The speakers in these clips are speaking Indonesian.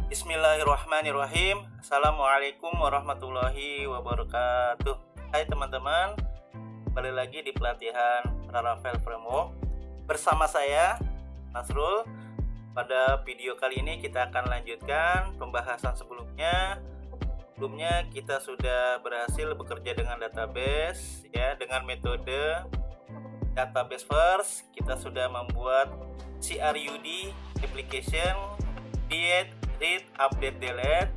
Bismillahirrahmanirrahim. Assalamualaikum warahmatullahi wabarakatuh. Hai teman-teman, kembali lagi di pelatihan Laravel Framework bersama saya Nasrul. Pada video kali ini kita akan lanjutkan pembahasan sebelumnya. Sebelumnya kita sudah berhasil bekerja dengan database ya, dengan metode database first. Kita sudah membuat CRUD application, create, read, update, delete.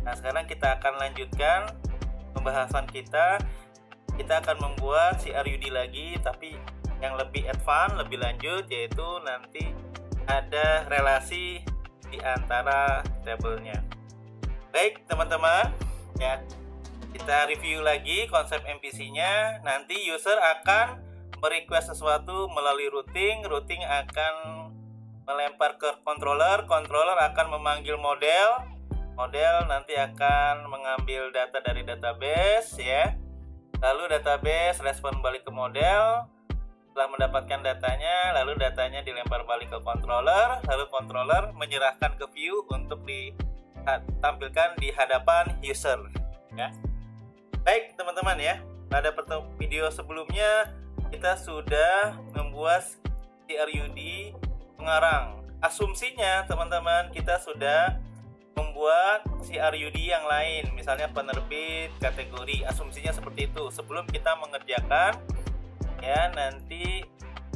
Nah, sekarang kita akan lanjutkan pembahasan kita. Kita akan membuat CRUD lagi, tapi yang lebih advance, lebih lanjut, yaitu nanti ada relasi di antara tabelnya. Baik teman-teman, ya kita review lagi konsep MVC-nya. Nanti user akan merequest sesuatu melalui routing akan melempar ke controller akan memanggil model nanti akan mengambil data dari database ya, lalu database respon balik ke model. Setelah mendapatkan datanya, lalu datanya dilempar balik ke controller, lalu controller menyerahkan ke view untuk ditampilkan di hadapan user ya. Baik teman-teman ya, pada video sebelumnya kita sudah membuat CRUD pengarang. Asumsinya teman-teman, kita sudah membuat CRUD yang lain, misalnya penerbit, kategori. Asumsinya seperti itu sebelum kita mengerjakan ya nanti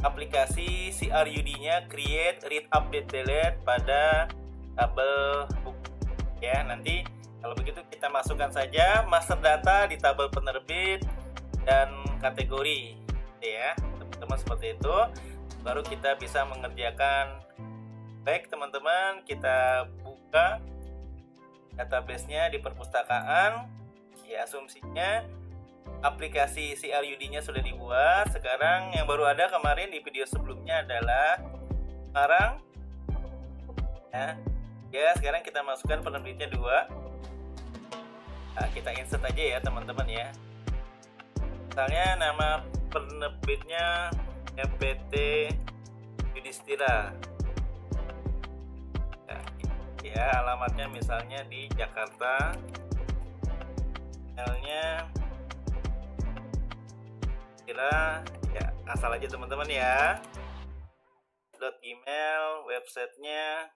aplikasi CRUD-nya create, read, update, delete pada tabel book ya. Nanti kalau begitu kita masukkan saja master data di tabel penerbit dan kategori ya teman-teman, seperti itu baru kita bisa mengerjakan. Baik teman-teman, kita buka database-nya di perpustakaan ya. Asumsinya aplikasi CRUD-nya sudah dibuat. Sekarang yang baru ada kemarin di video sebelumnya adalah sekarang ya sekarang kita masukkan penerbitnya 2. Nah, kita insert aja ya teman-teman ya. Misalnya nama penerbitnya MPT Yudhistira ya, alamatnya misalnya di Jakarta, emailnya kira ya asal aja teman-teman ya, .gmail, websitenya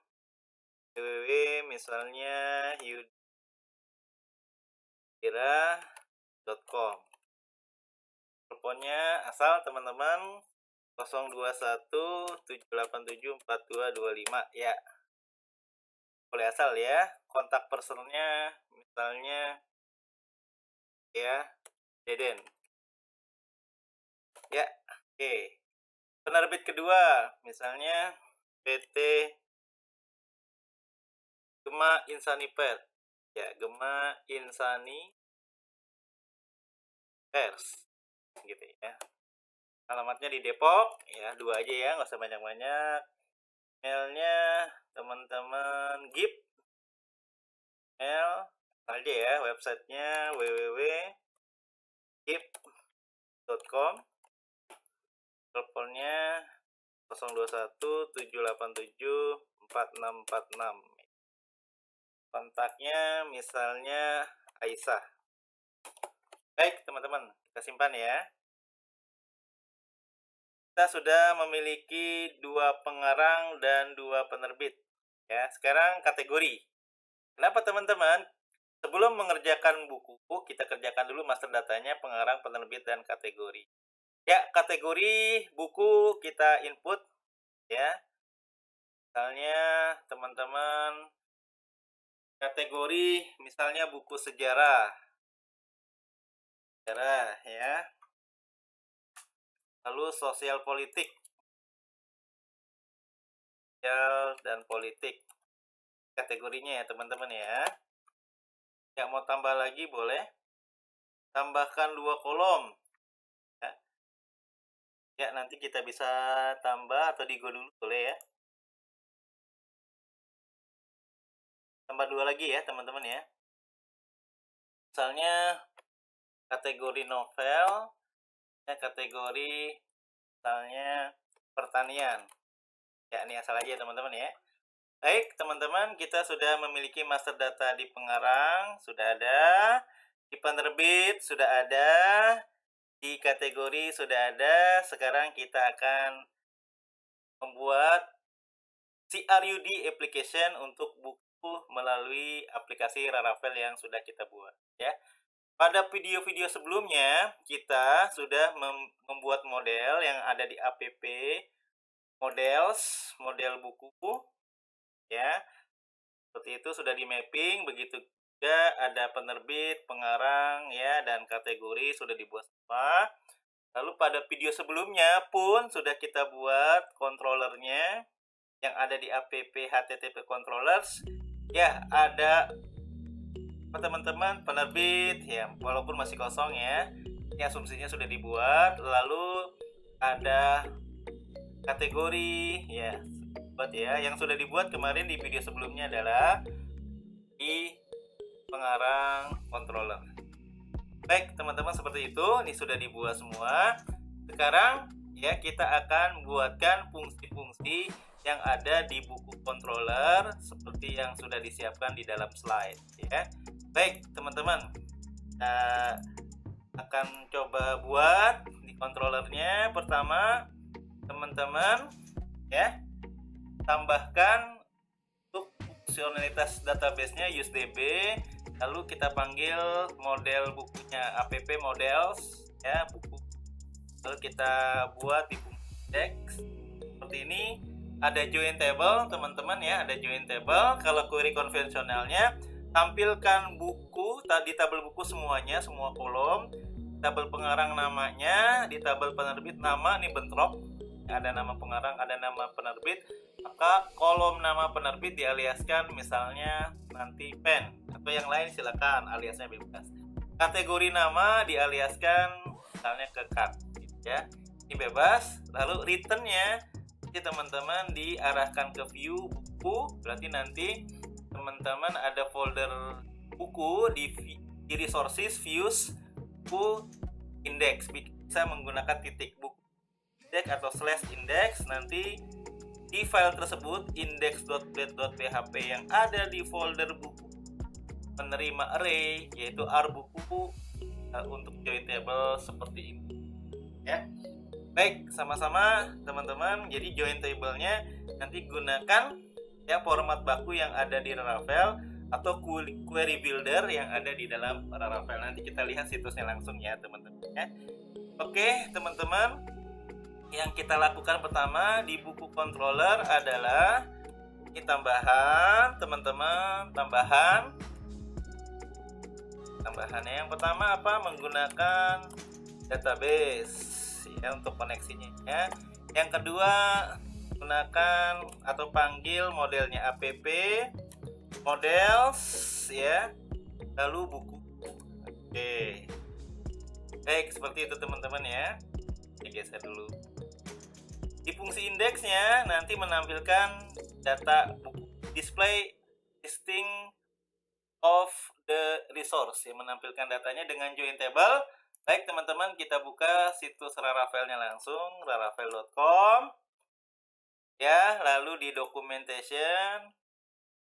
www misalnya yudhistira.com, teleponnya asal teman-teman 021-787-4225 ya, boleh asal ya. Kontak personnya misalnya ya Deden ya. Oke, penerbit kedua misalnya PT Gema Insani Pers ya, Gema Insani Pers gitu ya. Alamatnya di Depok ya, 2 aja ya, nggak usah banyak-banyak. Emailnya teman-teman GIP email aja ya, websitenya www.gip.com, teleponnya 021-787-4646, kontaknya misalnya Aisyah. Baik teman-teman, kita simpan ya. Kita sudah memiliki 2 pengarang dan 2 penerbit ya. Sekarang kategori. Kenapa teman-teman? Sebelum mengerjakan buku, kita kerjakan dulu master datanya, pengarang, penerbit, dan kategori. Ya, kategori buku kita input ya. Misalnya teman-teman kategori misalnya buku sejarah ya. Lalu sosial politik, sosial dan politik kategorinya ya teman-teman ya. Yang mau tambah lagi boleh tambahkan 2 kolom ya, nanti kita bisa tambah atau digo dulu boleh ya. Tambah 2 lagi ya teman-teman ya. Misalnya kategori novel ya, kategori misalnya pertanian ya, ini asal aja teman-teman ya. Baik, teman-teman, kita sudah memiliki master data di pengarang, sudah ada, di penerbit sudah ada, di kategori sudah ada. Sekarang kita akan membuat CRUD application untuk buku melalui aplikasi Raravel yang sudah kita buat, ya. Pada video-video sebelumnya, kita sudah membuat model yang ada di app models, model buku, ya. Seperti itu sudah di mapping, begitu juga ada penerbit, pengarang, ya, dan kategori sudah dibuat semua. Lalu pada video sebelumnya pun sudah kita buat controllernya yang ada di app HTTP controllers. Ya, ada teman-teman penerbit, ya, walaupun masih kosong ya. Ini asumsinya sudah dibuat. Lalu ada kategori, ya, yang sudah dibuat kemarin di video sebelumnya adalah di pengarang controller. Baik, teman-teman, seperti itu. Ini sudah dibuat semua. Sekarang ya kita akan buatkan fungsi-fungsi yang ada di buku controller seperti yang sudah disiapkan di dalam slide, ya. Baik, teman-teman, kita akan coba buat di controllernya. Pertama, teman-teman, ya, tambahkan untuk fungsionalitas database-nya UseDB, lalu kita panggil model bukunya app models, ya, buku. Lalu kita buat di index seperti ini. Ada join table, teman-teman, ya, ada join table. Kalau query konvensionalnya, tampilkan buku di tabel buku semuanya, semua kolom. Tabel pengarang namanya, di tabel penerbit nama, ini bentrok. Ada nama pengarang, ada nama penerbit. Maka kolom nama penerbit dialiaskan, misalnya nanti pen, atau yang lain silakan aliasnya bebas. Kategori nama dialiaskan misalnya ke cut, ya, ini bebas. Lalu returnnya teman-teman diarahkan ke view buku, berarti nanti teman-teman ada folder buku di resources, views, buku, index, bisa menggunakan titik buku index atau /index. Nanti di file tersebut index.bat.php yang ada di folder buku penerima array, yaitu rbuku, untuk join table seperti ini, ya. Baik, sama-sama teman-teman. Jadi join table-nya nanti gunakan, ya, format baku yang ada di Raravel atau query builder yang ada di dalam Raravel. Nanti kita lihat situsnya langsung, ya, teman-teman, ya. Oke, teman-teman, yang kita lakukan pertama di buku controller adalah ini tambahan, teman-teman, tambahannya yang pertama apa? Menggunakan database, ya, untuk koneksinya, ya. Yang kedua, gunakan atau panggil modelnya app models, ya, lalu buku. Oke, baik, seperti itu teman-teman, ya. Ini geser dulu. Di fungsi indeksnya nanti menampilkan data buku, display listing of the resource, yang menampilkan datanya dengan join table. Baik, teman-teman, kita buka situs Raravelnya langsung, raravel.com, ya. Lalu di documentation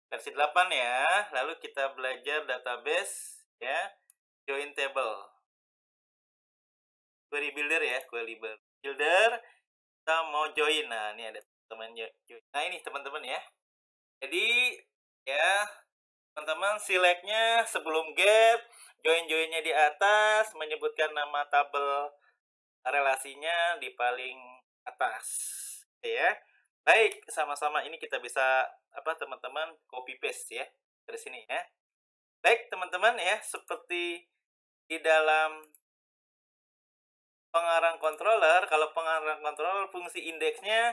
versi 8, ya. Lalu kita belajar database, ya, join table, query builder, ya, query builder. Kita mau join. Nah, ini ada teman join. Nah, ini teman-teman, ya. Jadi, ya, teman-teman, select-nya sebelum get, join-joinnya di atas, menyebutkan nama tabel relasinya di paling atas, ya. Baik, sama-sama ini kita bisa teman-teman copy paste, ya, dari sini, ya. Baik, teman-teman, ya, seperti di dalam pengarang controller, kalau pengarang controller fungsi indeksnya,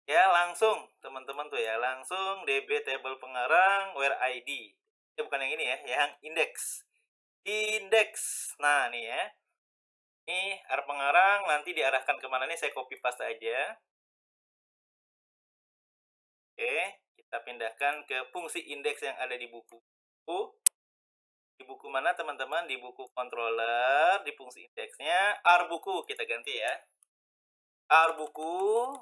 ya, langsung teman-teman tuh, ya, langsung db table pengarang where id. Bukan yang ini, ya, yang index. Nah, nih, ya. Ini pengarang nanti diarahkan kemana nih? Saya copy paste aja. Oke, kita pindahkan ke fungsi index yang ada di buku. Di buku mana, teman-teman? Di buku controller, di fungsi indeksnya rbuku kita ganti, ya. Rbuku.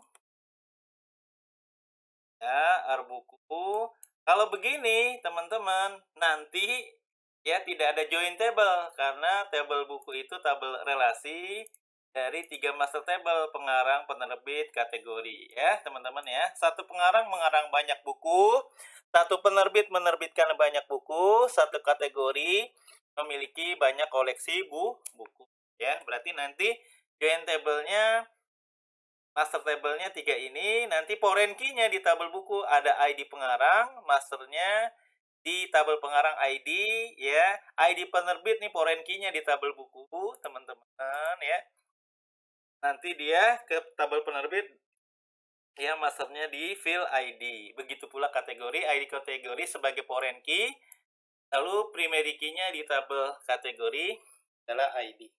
Ya, R buku. Kalau begini, teman-teman, nanti ya tidak ada join table karena table buku itu tabel relasi dari 3 master table: pengarang, penerbit, kategori. Ya, teman-teman ya. Satu pengarang mengarang banyak buku, satu penerbit menerbitkan banyak buku, satu kategori memiliki banyak koleksi buku. Ya, berarti nanti join table-nya, master table-nya 3 ini, nanti foreign key-nya di tabel buku ada ID pengarang, masternya di tabel pengarang ID, ya. ID penerbit nih foreign key-nya di tabel buku, teman-teman ya. Nanti dia ke tabel penerbit, ya, masternya di field ID. Begitu pula kategori, ID kategori sebagai foreign key, lalu primary key-nya di tabel kategori adalah ID.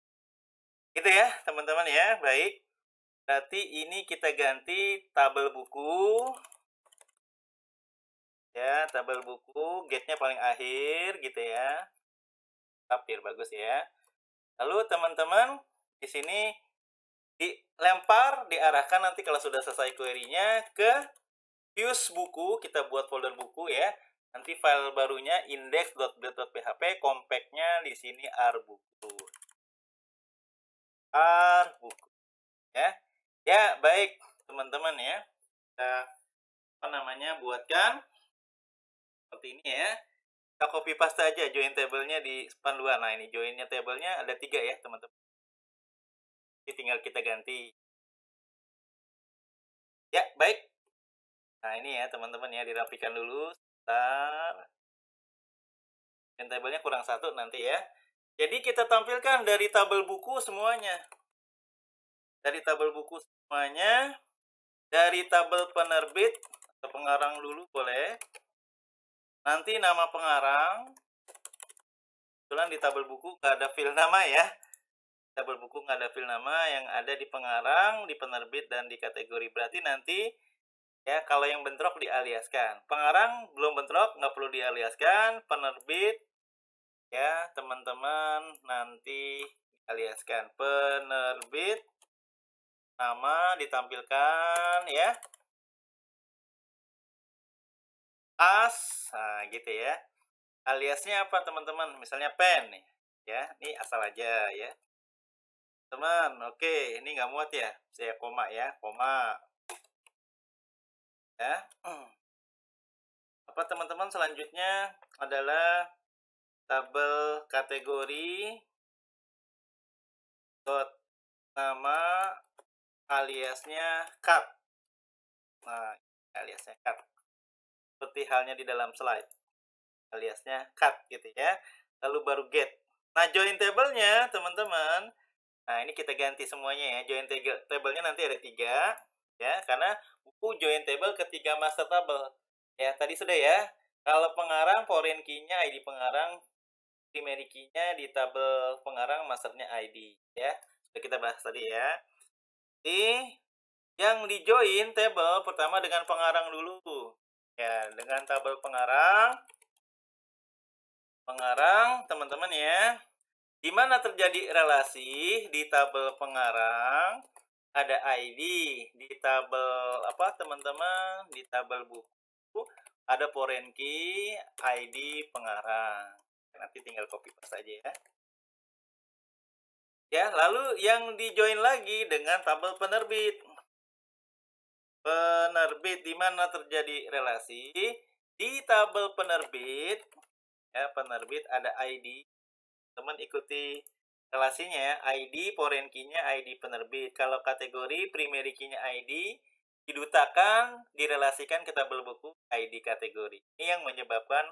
Gitu ya, teman-teman ya. Baik. Berarti ini kita ganti tabel buku. Ya, tabel buku, gate-nya paling akhir gitu ya. Biar bagus ya. Lalu teman-teman di sini dilempar, diarahkan nanti kalau sudah selesai query-nya ke views buku, kita buat folder buku ya. Nanti file barunya index.build.php, compact-nya di sini R buku. R buku ya. Ya, baik teman-teman ya. Kita buatkan seperti ini ya. Kita copy paste aja join table-nya di span luar. Nah, ini join-nya table-nya ada 3 ya, teman-teman. Ini tinggal kita ganti. Ya, baik. Nah, ini ya, teman-teman ya, dirapikan dulu. Sebentar. Join table-nya kurang 1 nanti ya. Jadi kita tampilkan dari tabel buku semuanya. Dari tabel buku semuanya. Dari tabel penerbit atau pengarang dulu boleh. Nanti nama pengarang. Kebetulan di tabel buku nggak ada file nama ya. Tabel buku nggak ada file nama, yang ada di pengarang, di penerbit, dan di kategori. Berarti nanti ya kalau yang bentrok dialiaskan. Pengarang belum bentrok, nggak perlu dialiaskan. Penerbit ya teman-teman nanti dialiaskan. Penerbit nama ditampilkan ya. As, nah gitu ya. Aliasnya apa teman-teman? Misalnya pen nih ya. Ini asal aja ya. Teman, oke, ini nggak muat ya. Saya koma ya, koma. Ya. Apa teman-teman selanjutnya adalah tabel kategori dot nama aliasnya cut. Nah, aliasnya cut. Seperti halnya di dalam slide. Aliasnya cut gitu ya. Lalu baru get. Nah, join table-nya teman-teman. Nah, ini kita ganti semuanya ya. Join table-nya nanti ada 3 ya, karena buku join table ketiga master table. Ya, tadi sudah ya. Kalau pengarang foreign key-nya ID pengarang, primary key-nya di tabel pengarang, masternya ID ya. Sudah kita bahas tadi ya. Yang di join table pertama dengan pengarang dulu. Ya, dengan tabel pengarang teman-teman ya. Di mana terjadi relasi di tabel pengarang ada ID, di tabel apa teman-teman? Di tabel buku ada foreign key ID pengarang. Nanti tinggal copy paste aja ya. Ya, lalu yang di join lagi dengan tabel penerbit. Penerbit di mana terjadi relasi? Di tabel penerbit ya, penerbit ada ID. Teman ikuti relasinya ya, ID foreign key-nya ID penerbit. Kalau kategori primary key-nya ID, didutakan, direlasikan ke tabel buku ID kategori. Ini yang menyebabkan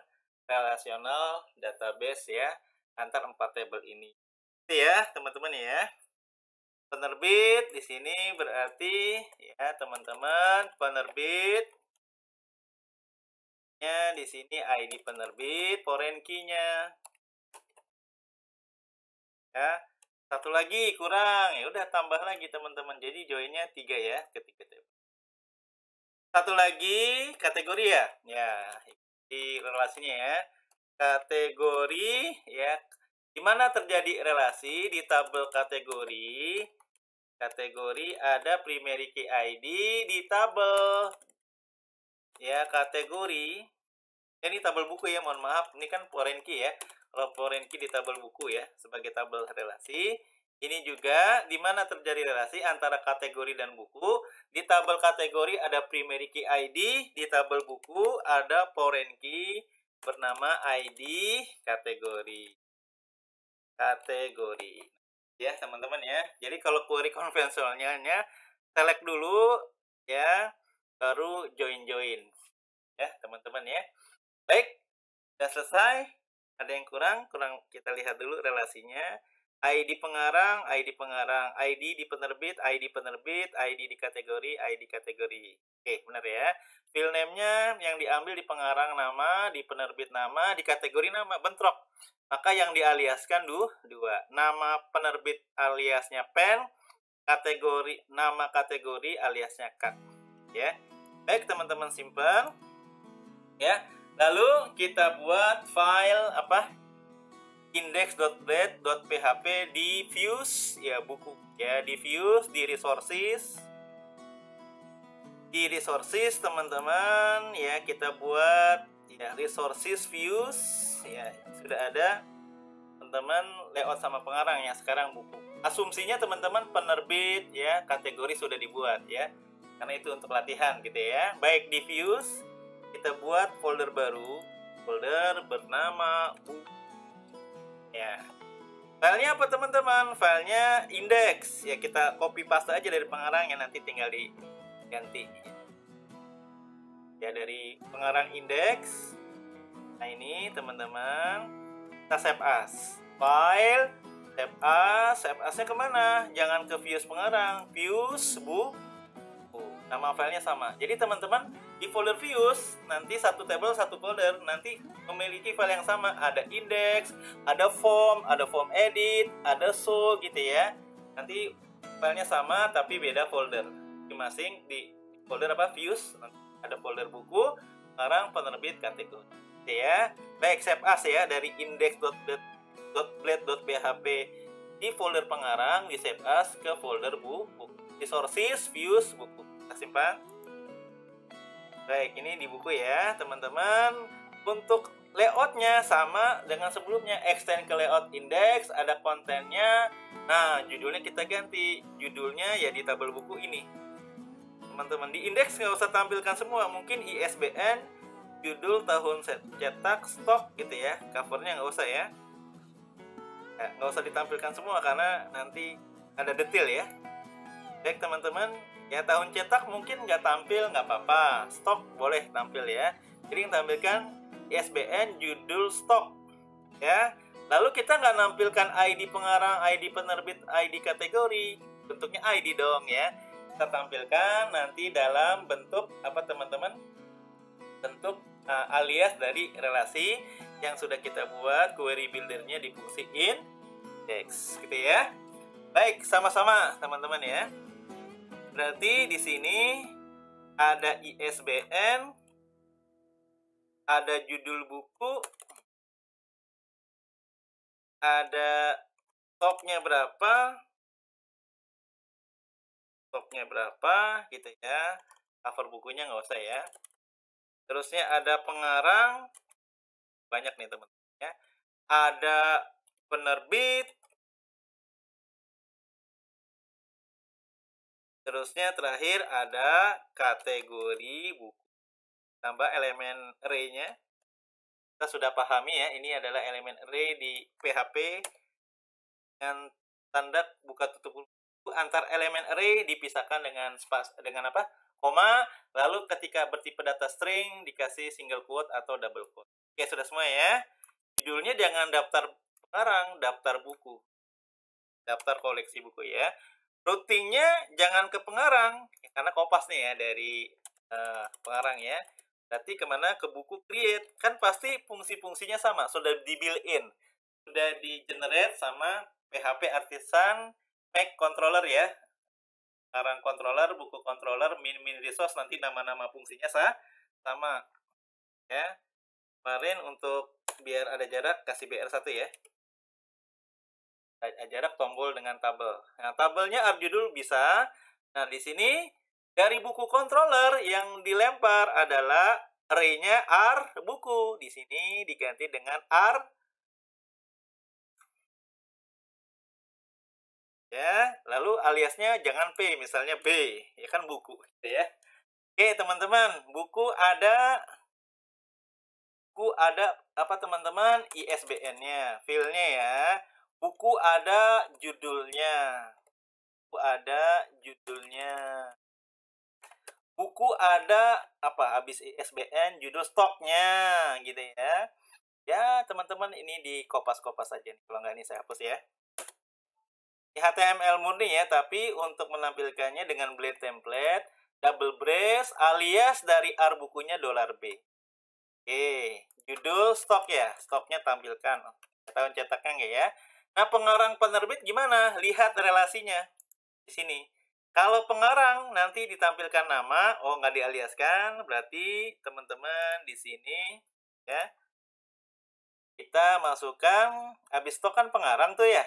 relasional database ya antar 4 tabel ini. Itu ya, teman-teman ya. Penerbit di sini berarti ya, teman-teman, penerbitnya di sini ID penerbit, foreign key-nya. Ya, satu lagi kurang, ya udah tambah lagi teman-teman. Jadi joinnya 3 ya, ketiga table. Satu lagi kategori ya, ya di relasinya ya. Kategori ya, dimana terjadi relasi di tabel kategori. Kategori ada primary key ID di tabel ya kategori. Ini tabel buku ya, mohon maaf. Ini kan foreign key ya. Kalau foreign key di tabel buku ya, sebagai tabel relasi. Ini juga di mana terjadi relasi antara kategori dan buku. Di tabel kategori ada primary key ID, di tabel buku ada foreign key bernama ID kategori. Kategori. Ya, teman-teman ya. Jadi kalau query konvensionalnya select dulu ya, baru join. Ya, teman-teman ya. Baik, sudah selesai. Ada yang kurang kita lihat dulu relasinya. ID pengarang, ID di penerbit, ID di kategori, ID kategori. Oke, benar ya. File name-nya yang diambil di pengarang nama, di penerbit nama, di kategori nama, bentrok. Maka yang dialiaskan dua. Nama penerbit aliasnya pen, nama kategori aliasnya cut. Ya. Baik, teman-teman simpen. Ya. Lalu kita buat file index.blade.php di views ya, buku ya, di views, di resources. Di resources teman-teman ya, kita buat ya resources views ya, sudah ada teman-teman layout sama pengarang ya. Sekarang buku. Asumsinya teman-teman penerbit ya, kategori sudah dibuat ya. Karena itu untuk latihan gitu ya. Baik, di views kita buat folder baru, folder bernama buku. Ya, filenya apa teman-teman? Filenya index ya, kita copy paste aja dari pengarang yang nanti tinggal diganti ya, dari pengarang index. Nah ini teman-teman, kita save as file, save asnya kemana? Jangan ke views pengarang, views buku, nama filenya sama. Jadi teman-teman di folder views nanti satu table satu folder nanti memiliki file yang sama, ada index, ada form edit, ada show gitu ya. Nanti filenya sama tapi beda folder masing-masing. Di folder views ada folder buku, sekarang penerbit kategori gitu ya. Baik, save as ya, dari index.blade.php di folder pengarang, di save as ke folder buku, resources views buku, kita simpan. Baik, ini di buku ya teman-teman. Untuk layoutnya sama dengan sebelumnya, extend ke layout index, ada kontennya. Nah, judulnya kita ganti, judulnya ya di tabel buku ini teman-teman. Di index nggak usah tampilkan semua, mungkin ISBN, judul, tahun cetak, stok gitu ya. Covernya nggak usah ya, nggak usah ditampilkan semua karena nanti ada detail ya. Baik teman-teman ya, tahun cetak mungkin nggak tampil, nggak apa-apa, stok boleh tampil ya. Jadi yang tampilkan ISBN, judul, stok ya. Lalu kita nggak nampilkan ID pengarang, ID penerbit, ID kategori, bentuknya ID dong ya. Kita tampilkan nanti dalam bentuk apa teman-teman? Bentuk alias dari relasi yang sudah kita buat query buildernya di fungsi index gitu ya. Baik, sama-sama teman-teman ya. Berarti di sini ada ISBN, ada judul buku, ada stoknya berapa gitu ya. Cover bukunya nggak usah ya. Terusnya ada pengarang, banyak nih teman-teman ya. Ada penerbit. Terusnya terakhir ada kategori buku. Tambah elemen array-nya. Kita sudah pahami ya, ini adalah elemen array di PHP dengan tanda buka tutup buku. Antar elemen array dipisahkan dengan koma, lalu ketika bertipe data string dikasih single quote atau double quote. Oke, sudah semua ya. Judulnya jangan daftar pengarang, daftar buku. Daftar koleksi buku ya. Routingnya jangan ke pengarang karena kopas nih ya, dari pengarang ya. Berarti kemana? Ke buku create. Kan pasti fungsi-fungsinya sama, sudah di built in, sudah di generate sama PHP Artisan Make Controller ya. Pengarang controller, buku controller, min resource, nanti nama-nama fungsinya sama ya. Kemarin untuk biar ada jarak kasih BR1 ya. Jarak tombol dengan tabel. Nah, tabelnya judul bisa. Nah, di sini Dari buku controller yang dilempar adalah array-nya R buku. Di sini diganti dengan R ya. Lalu aliasnya jangan P, misalnya B, ya kan buku gitu ya. Oke, teman-teman, buku ada apa teman-teman? ISBN-nya, filenya ya. Buku ada judulnya. Buku ada judulnya. Buku ada apa? Habis ISBN, judul stoknya gitu ya. Ya, teman-teman, ini di kopas-kopas aja nih. Kalau nggak ini saya hapus ya. HTML murni ya, tapi untuk menampilkannya dengan blade template, double brace alias dari R bukunya $B. Oke, judul stok ya, stoknya tampilkan. Tahun cetaknya nggak ya? Nah, pengarang penerbit gimana? Lihat relasinya di sini. Kalau pengarang nanti ditampilkan nama, oh nggak dialiaskan, berarti teman-teman di sini ya kita masukkan, habis stok kan pengarang tuh ya.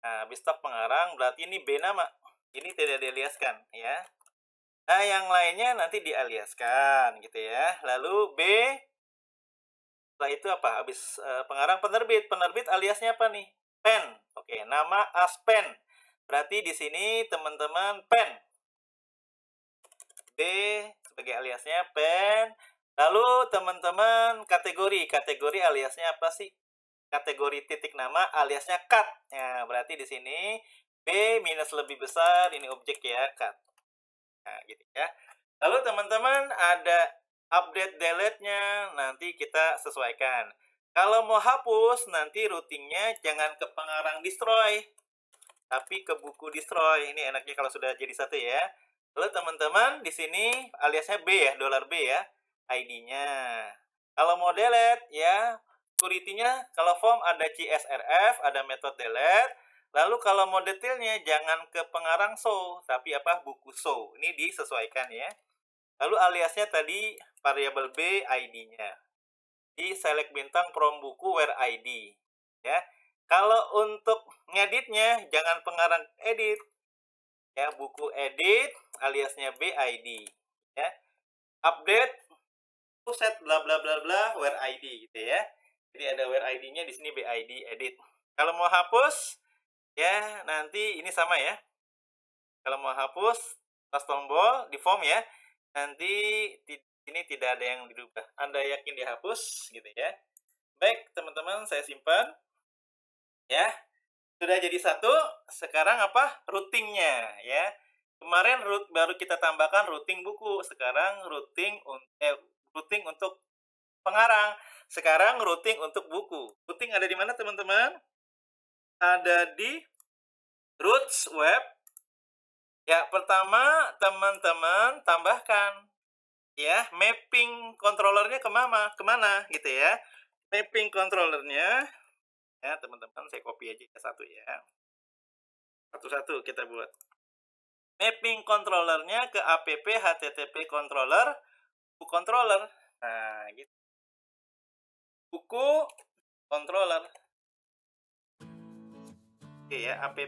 Nah, habis stok pengarang berarti ini B nama. Ini tidak dialiaskan ya. Nah, yang lainnya nanti dialiaskan gitu ya. Lalu B setelah itu apa? Habis pengarang penerbit. Penerbit aliasnya apa nih? Pen. Oke, nama Aspen. Berarti di sini teman-teman pen. B sebagai aliasnya pen. Lalu teman-teman kategori. Kategori aliasnya apa sih? Kategori titik nama aliasnya cut. Ya, berarti di sini B minus lebih besar, ini objek ya, cut. Nah, gitu ya. Lalu teman-teman ada update delete-nya, nanti kita sesuaikan. Kalau mau hapus, nanti routingnya jangan ke pengarang destroy, tapi ke buku destroy. Ini enaknya kalau sudah jadi satu ya. Lalu teman-teman di sini aliasnya B ya, $B ya, ID-nya. Kalau mau delete ya, security-nya kalau form ada CSRF, ada method delete. Lalu kalau mau detailnya jangan ke pengarang show, tapi apa? Buku show. Ini disesuaikan ya. Lalu aliasnya tadi variabel B ID-nya. Di select bintang from buku where ID ya. Kalau untuk ngeditnya jangan pengarang edit ya, buku edit aliasnya B ID ya. Update set bla bla bla bla where ID gitu ya. Jadi ada where ID-nya di sini BID edit. Kalau mau hapus ya nanti ini sama ya. Kalau mau hapus pas tombol di form ya. Nanti ini tidak ada yang dirubah. Anda yakin dihapus gitu ya. Baik, teman-teman, saya simpan. Ya. Sudah jadi satu. Sekarang apa? Routingnya ya. Kemarin baru kita tambahkan routing buku. Sekarang routing untuk pengarang. Sekarang routing untuk buku. Routing ada di mana, teman-teman? Ada di roots web. Ya, pertama teman-teman tambahkan ya mapping controllernya kemana gitu ya. Mapping controllernya ya, teman-teman, saya copy aja satu ya. Satu-satu kita buat. Mapping controllernya ke app http controller buku controller. Nah, gitu. Buku controller. Oke ya, app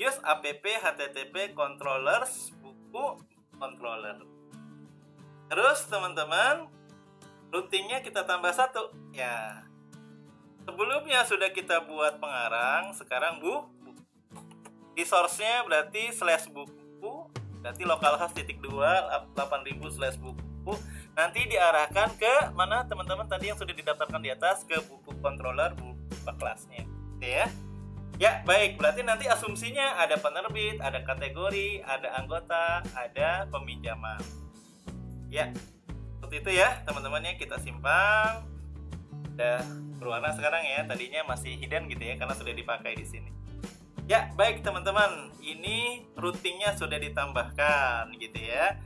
use app http controllers buku controller. Terus teman-teman, routingnya kita tambah satu ya. Sebelumnya sudah kita buat pengarang, sekarang buku. Di source-nya berarti /buku, berarti localhost *2 8000/buku. Nanti diarahkan ke mana, teman-teman? Tadi yang sudah didaftarkan di atas, ke buku controller buku kelasnya. Oke ya. Ya, baik. Berarti nanti asumsinya ada penerbit, ada kategori, ada anggota, ada peminjaman. Ya, seperti itu ya, teman-temannya. Kita simpan. Udah berwarna sekarang ya. Tadinya masih hidden gitu ya, karena sudah dipakai di sini. Ya, baik teman-teman. Ini routingnya sudah ditambahkan gitu ya.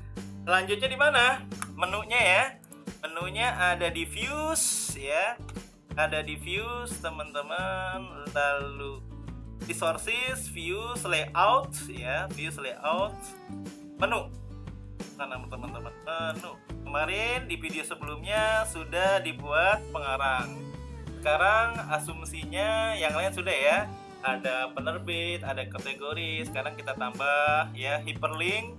Selanjutnya di mana? Menunya ya. Menunya ada di views ya. Ada di views, teman-teman. Lalu di sources, views, layout ya, views, layout, menu. Nah, teman-teman, menu. Kemarin di video sebelumnya sudah dibuat pengarang. Sekarang asumsinya yang lain sudah ya. Ada penerbit, ada kategori. Sekarang kita tambah ya hyperlink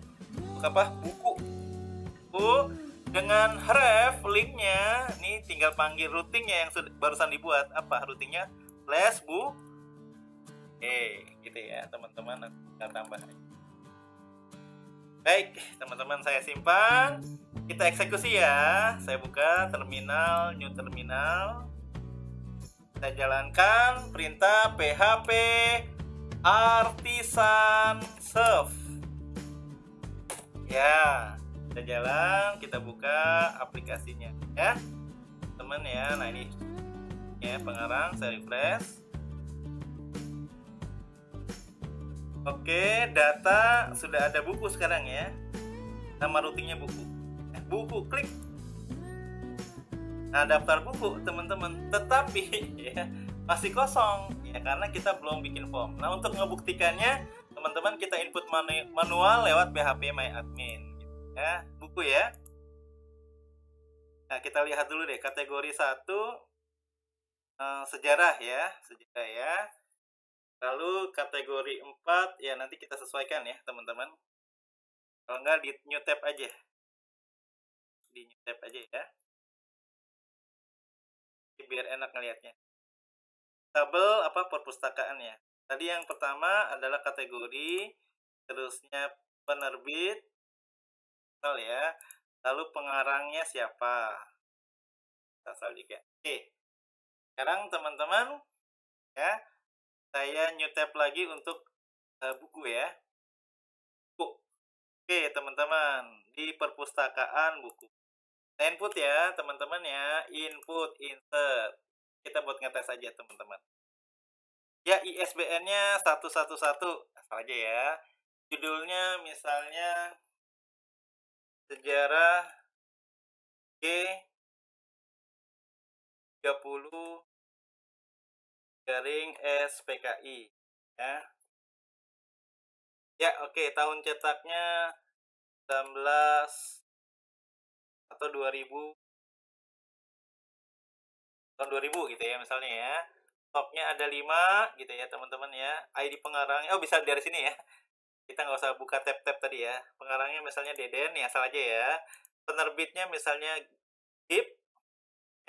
apa? Buku dengan href linknya. Nih tinggal panggil routingnya yang barusan dibuat. Apa routingnya? Flash bu. Gitu ya teman-teman. Kita tambah. Baik teman-teman, saya simpan. Kita eksekusi ya. Saya buka terminal, new terminal. Saya jalankan perintah php artisan serve. Ya, kita jalan, kita buka aplikasinya ya teman ya. Nah ini ya pengarang, saya refresh. Oke, data sudah ada buku sekarang ya. Nama routingnya buku. Buku, klik. Nah, daftar buku teman-teman, tetapi ya masih kosong ya karena kita belum bikin form. Nah, untuk ngebuktikannya teman-teman kita input manual lewat php myadmin gitu ya. Buku ya. Nah, kita lihat dulu deh kategori 1 sejarah ya, sejarah ya. Lalu kategori 4 ya nanti kita sesuaikan ya teman-teman. Kalau enggak di new tab aja. Di new tab aja ya. Biar enak ngelihatnya. Tabel apa perpustakaan ya. Tadi yang pertama adalah kategori, terusnya penerbit, ya. Lalu pengarangnya siapa? Asal juga. Oke. Sekarang teman-teman ya, saya new tab lagi untuk buku ya. Buku. Oke, teman-teman, di perpustakaan buku. Saya input ya, teman-teman ya, input insert. Kita buat ngetes aja, teman-teman. Ya, ISBN-nya 111, asal aja ya. Judulnya misalnya sejarah G30 garing SPKI ya. Ya, oke, tahun cetaknya 19 atau 2000, tahun 2000 gitu ya misalnya ya. Stoknya ada 5 gitu ya teman-teman ya. ID pengarangnya, bisa dari sini ya. Kita nggak usah buka tab-tab tadi ya. Pengarangnya misalnya Deden, ya asal aja ya. Penerbitnya misalnya GIP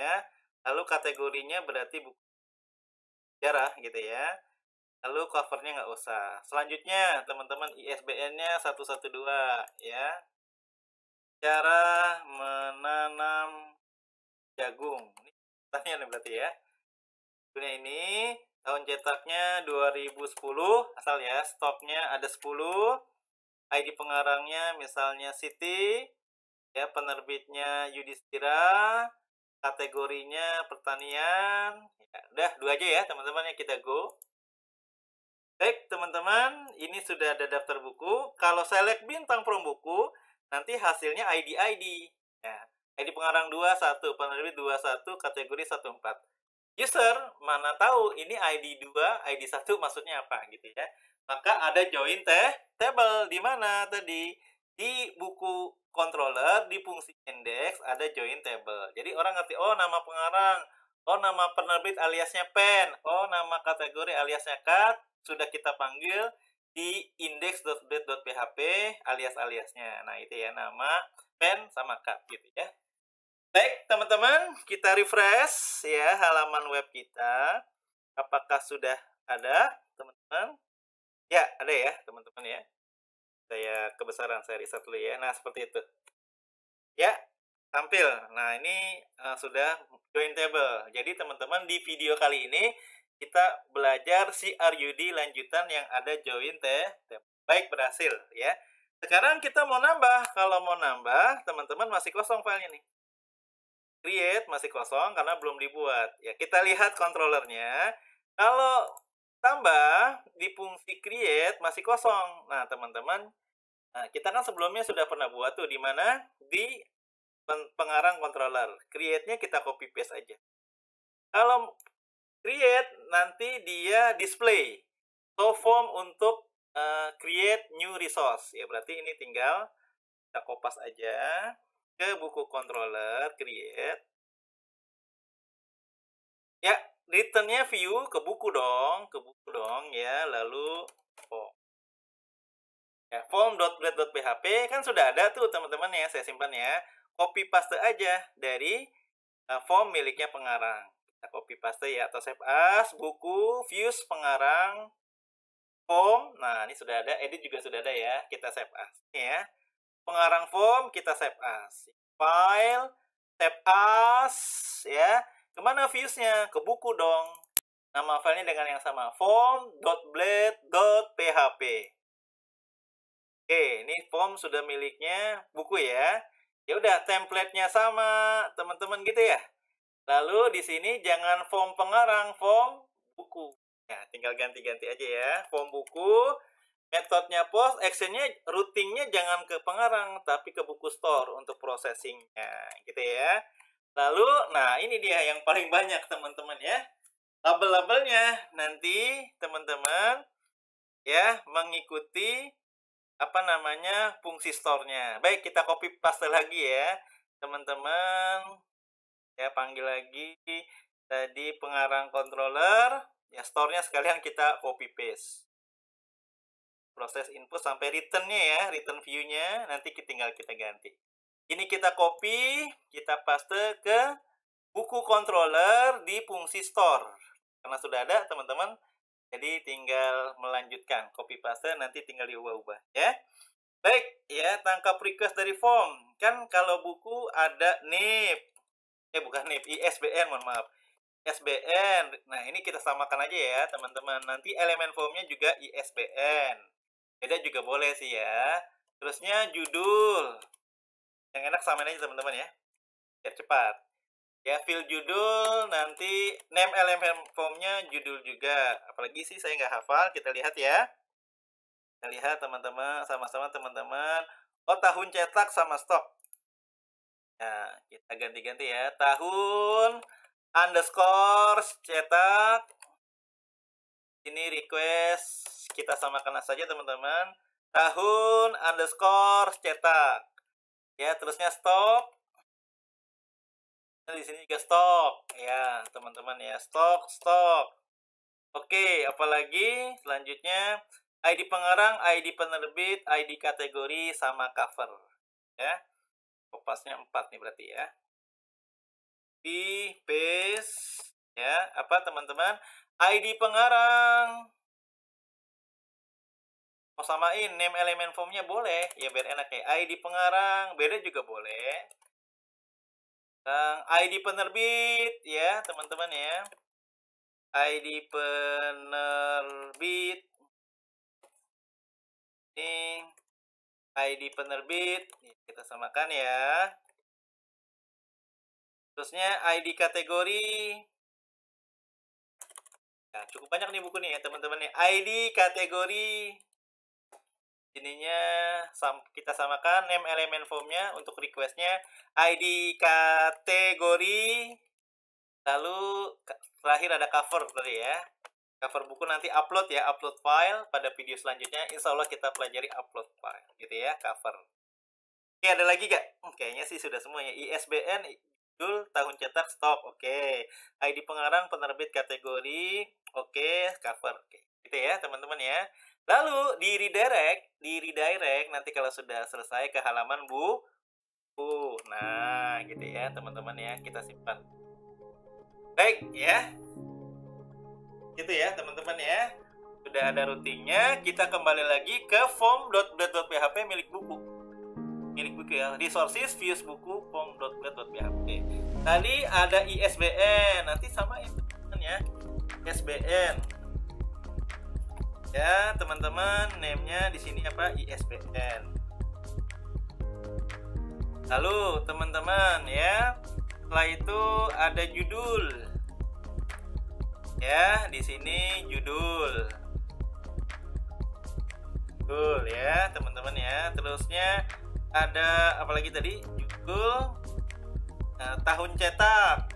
ya. Lalu kategorinya berarti buku sejarah gitu ya. Lalu covernya nggak usah. Selanjutnya teman-teman ISBN-nya 112 ya. Cara menanam jagung. Ini pertanyaan berarti ya. Ini tahun cetaknya 2010 asal ya. Stoknya ada 10. ID pengarangnya misalnya Siti ya, penerbitnya Yudhistira, kategorinya pertanian ya. Udah 2 aja ya teman-teman ya, kita go. Baik teman-teman, ini sudah ada daftar buku. Kalau select bintang from buku, nanti hasilnya ID ya. ID pengarang 21, penerbit 21, kategori 14. User mana tahu ini ID 2, ID 1 maksudnya apa gitu ya. Maka ada join table di mana tadi? Di buku controller di fungsi index ada join table. Jadi orang ngerti, oh nama pengarang, oh nama penerbit aliasnya pen, oh nama kategori aliasnya cut, sudah kita panggil di index.php alias-aliasnya. Nah, itu ya nama pen sama cut gitu ya. Baik, teman-teman, kita refresh ya halaman web kita. Apakah sudah ada, teman-teman? Ya, ada ya, teman-teman ya. Saya kebesaran, saya riset dulu ya. Nah, seperti itu. Ya, tampil. Nah, ini sudah join table. Jadi, teman-teman, di video kali ini kita belajar CRUD lanjutan yang ada join table. Baik, berhasil ya. Sekarang kita mau nambah. Kalau mau nambah, teman-teman masih kosong filenya nih. Create masih kosong karena belum dibuat. Ya, kita lihat controllernya. Kalau tambah di fungsi create masih kosong. Nah, teman-teman, kita kan sebelumnya sudah pernah buat tuh di mana di pengarang controller. Create-nya kita copy paste aja. Kalau create nanti dia display show form untuk create new resource. Ya, berarti ini tinggal kita kopas aja ke buku controller, create. Ya, return-nya view ke buku dong ya, lalu Ya, form.blade.php kan sudah ada tuh teman-teman ya, saya simpan ya. Copy paste aja dari form miliknya pengarang. Kita copy paste ya, atau save as, buku, views, pengarang, form. Nah, ini sudah ada, edit juga sudah ada ya. Kita save as. Ini ya. Pengarang form kita save as. File, save as ya. Kemana viewsnya? Ke buku dong. Nama filenya dengan yang sama, form.blade.php. Oke, ini form sudah miliknya buku ya. Ya udah, template-nya sama, teman-teman gitu ya. Lalu di sini jangan form pengarang, form buku. Ya, tinggal ganti-ganti aja ya. Form buku, metodenya post, actionnya, routingnya jangan ke pengarang, tapi ke buku store untuk processingnya, gitu ya. Lalu, nah ini dia yang paling banyak teman-teman ya. Label-labelnya nanti teman-teman ya mengikuti fungsi store-nya. Baik, kita copy paste lagi ya teman-teman ya, panggil lagi tadi pengarang controller ya, store-nya sekalian kita copy paste, proses input sampai return-nya ya, return view-nya nanti tinggal kita ganti. Ini kita copy, kita paste ke buku controller di fungsi store karena sudah ada teman-teman. Jadi tinggal melanjutkan, copy paste nanti tinggal diubah-ubah ya. Baik, ya tangkap request dari form. Kan kalau buku ada NIP. Bukan NIP, ISBN, mohon maaf. ISBN. Nah, ini kita samakan aja ya, teman-teman. Nanti elemen formnya juga ISBN. Beda juga boleh sih ya. Terusnya judul. Yang enak samain aja teman-teman ya. Biar cepat. Ya, fill judul, nanti name elemen formnya judul juga. Apalagi sih saya nggak hafal, kita lihat ya. Kita lihat teman-teman, sama-sama teman-teman. Oh, tahun cetak sama stok. Nah, kita ganti-ganti ya. Tahun underscore cetak. Ini request, kita samakan saja teman-teman. Tahun underscore cetak. Ya, terusnya stok. Di sini juga stok ya teman-teman ya, stok. Oke, apalagi selanjutnya ID pengarang, ID penerbit, ID kategori sama cover ya. Kopasnya 4 nih berarti ya. Di paste ya, teman-teman, ID pengarang. Mau samain name elemen formnya boleh ya, biar enak ya. ID pengarang beda juga boleh. ID penerbit ya teman-teman ya, ID penerbit ini, ID penerbit kita samakan ya. Terusnya ID kategori ya, cukup banyak nih buku nih ya teman-teman ya. ID kategori ininya kita samakan, name elemen formnya untuk requestnya ID kategori, lalu terakhir ada cover tadi ya, cover buku. Nanti upload ya, upload file pada video selanjutnya, insya Allah kita pelajari upload file gitu ya, cover. Oke, ada lagi gak? Kayaknya sih sudah semuanya. ISBN, judul, tahun cetak, stok, oke. ID pengarang, penerbit, kategori, oke, cover, oke. Gitu ya teman-teman ya. Lalu di redirect nanti kalau sudah selesai ke halaman buku. Nah, gitu ya teman-teman ya, kita simpan. Baik ya. Gitu ya teman-teman ya. Sudah ada routingnya, kita kembali lagi ke form.blade.php milik buku. Milik buku ya. Resources, views buku, form.blade.php. Tadi ada ISBN, nanti samain teman-teman ya. ISBN. Ya, teman-teman, name-nya di sini apa? ISBN. Lalu, teman-teman ya, setelah itu ada judul. Ya, di sini judul. Judul ya, teman-teman ya. Terusnya ada apa lagi tadi? Judul. Nah, tahun cetak.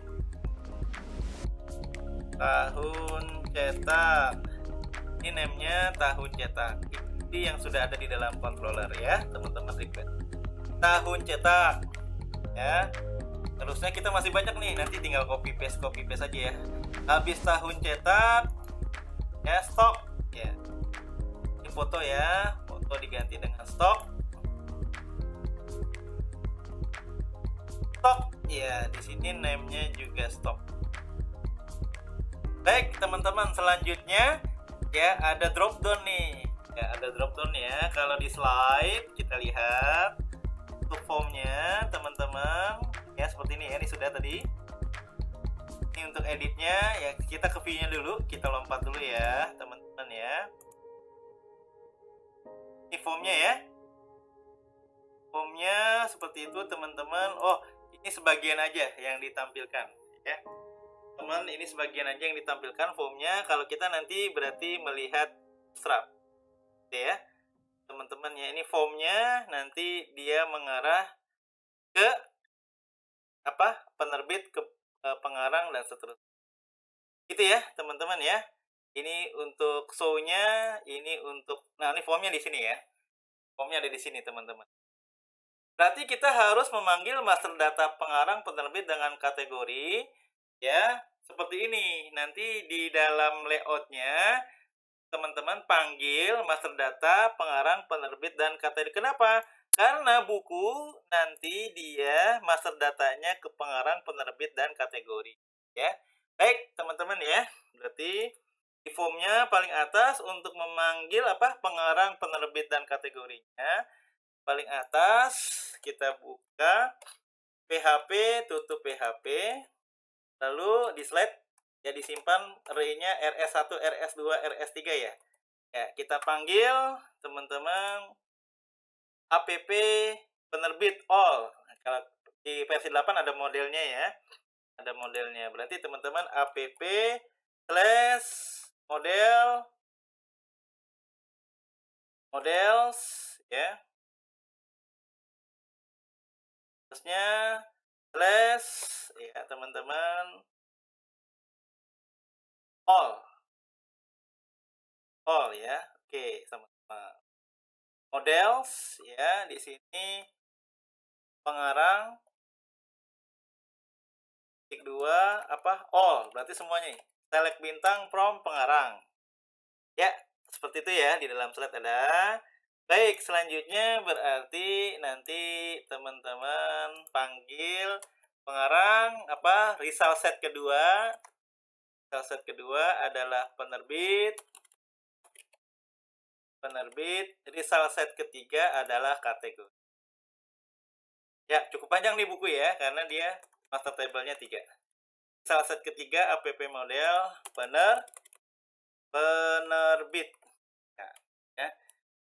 Tahun cetak. Ini name-nya tahun cetak. Ini yang sudah ada di dalam controller ya, teman-teman request. Tahun cetak. Ya. Terusnya kita masih banyak nih, nanti tinggal copy paste aja ya. Habis tahun cetak ya, stok ya. Ini foto ya, foto diganti dengan Ya, di sini name-nya juga stock. Baik, teman-teman, selanjutnya ya ada drop down nih. Ya, ada drop down ya. Kalau di slide kita lihat untuk formnya, teman-teman, ya seperti ini ya. Ini sudah tadi. Ini untuk editnya ya, kita ke view-nya dulu, kita lompat dulu ya, teman-teman ya. Ini formnya ya. Formnya seperti itu, teman-teman. Oh, ini sebagian aja yang ditampilkan ya. Teman, ini sebagian aja yang ditampilkan formnya. Kalau kita nanti berarti melihat bootstrap ya, teman-teman ya. Ini formnya nanti dia mengarah ke penerbit, ke pengarang dan seterusnya gitu ya, teman-teman ya. Ini untuk show-nya, ini untuk, nah ini formnya di sini ya. Formnya ada di sini, teman-teman. Berarti kita harus memanggil master data pengarang penerbit dengan kategori ya seperti ini. Nanti di dalam layoutnya teman-teman panggil master data pengarang penerbit dan kategori. Kenapa? Karena buku nanti dia master datanya ke pengarang penerbit dan kategori ya. Baik teman-teman ya, berarti di formnya paling atas untuk memanggil pengarang penerbit dan kategorinya, paling atas kita buka PHP, tutup PHP, lalu di slide ya disimpan array-nya RS1, RS2, RS3 ya. Ya, kita panggil teman-teman app penerbit all. Kalau di versi 8 ada modelnya ya. Ada modelnya. Berarti teman-teman app slash models ya. Terusnya slash ya teman-teman all ya. Oke, sama-sama. Models ya, di sini pengarang titik 2 all, berarti semuanya. Select bintang from pengarang. Ya, seperti itu ya, di dalam slide ada. Baik, selanjutnya berarti nanti teman-teman panggil pengarang result set kedua. Result set kedua adalah penerbit. Result set ketiga adalah kategori. Ya, cukup panjang nih buku ya, karena dia master table-nya 3. Result set ketiga app model penerbit. Ya.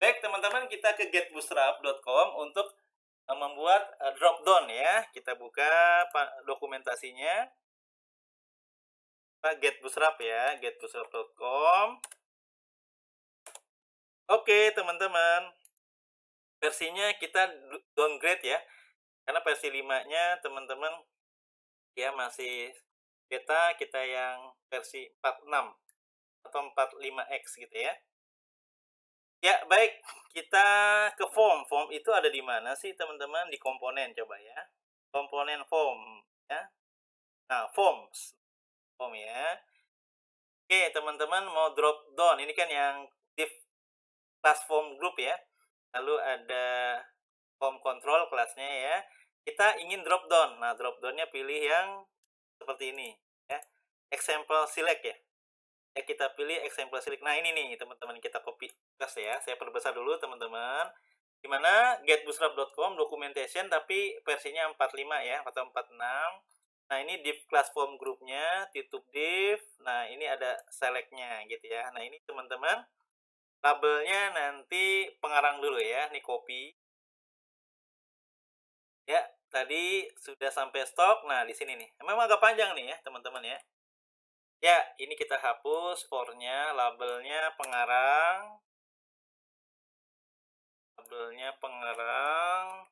Baik teman-teman, kita ke getbootstrap.com untuk membuat drop down ya. Kita buka dokumentasinya. Getbootstrap ya, getbootstrap.com. Oke teman-teman, versinya kita downgrade ya, karena versi 5-nya teman-teman ya masih beta, kita yang versi 46 atau 45X gitu ya. Ya baik, kita ke form. Form itu ada di mana sih teman-teman? Di komponen coba ya. Komponen form ya. Nah, form ya. Oke teman-teman, mau drop down. Ini kan yang div class form group ya. Lalu ada form control kelasnya ya. Kita ingin drop down. Nah, drop downnya pilih yang seperti ini ya. Example select ya. Ya, kita pilih example select. Nah, ini nih teman-teman, kita copy paste ya. Saya perbesar dulu teman-teman. Dimana getbootstrap.com documentation tapi versinya 45 ya atau 46. Nah, ini div class form groupnya, tutup div. Nah, ini ada selectnya gitu ya. Nah, ini teman-teman labelnya nanti pengarang dulu ya. Ini copy. Ya, tadi sudah sampai stok. Nah, di sini nih. Memang agak panjang nih ya, teman-teman ya. Ya, ini kita hapus for-nya, labelnya pengarang. Labelnya pengarang.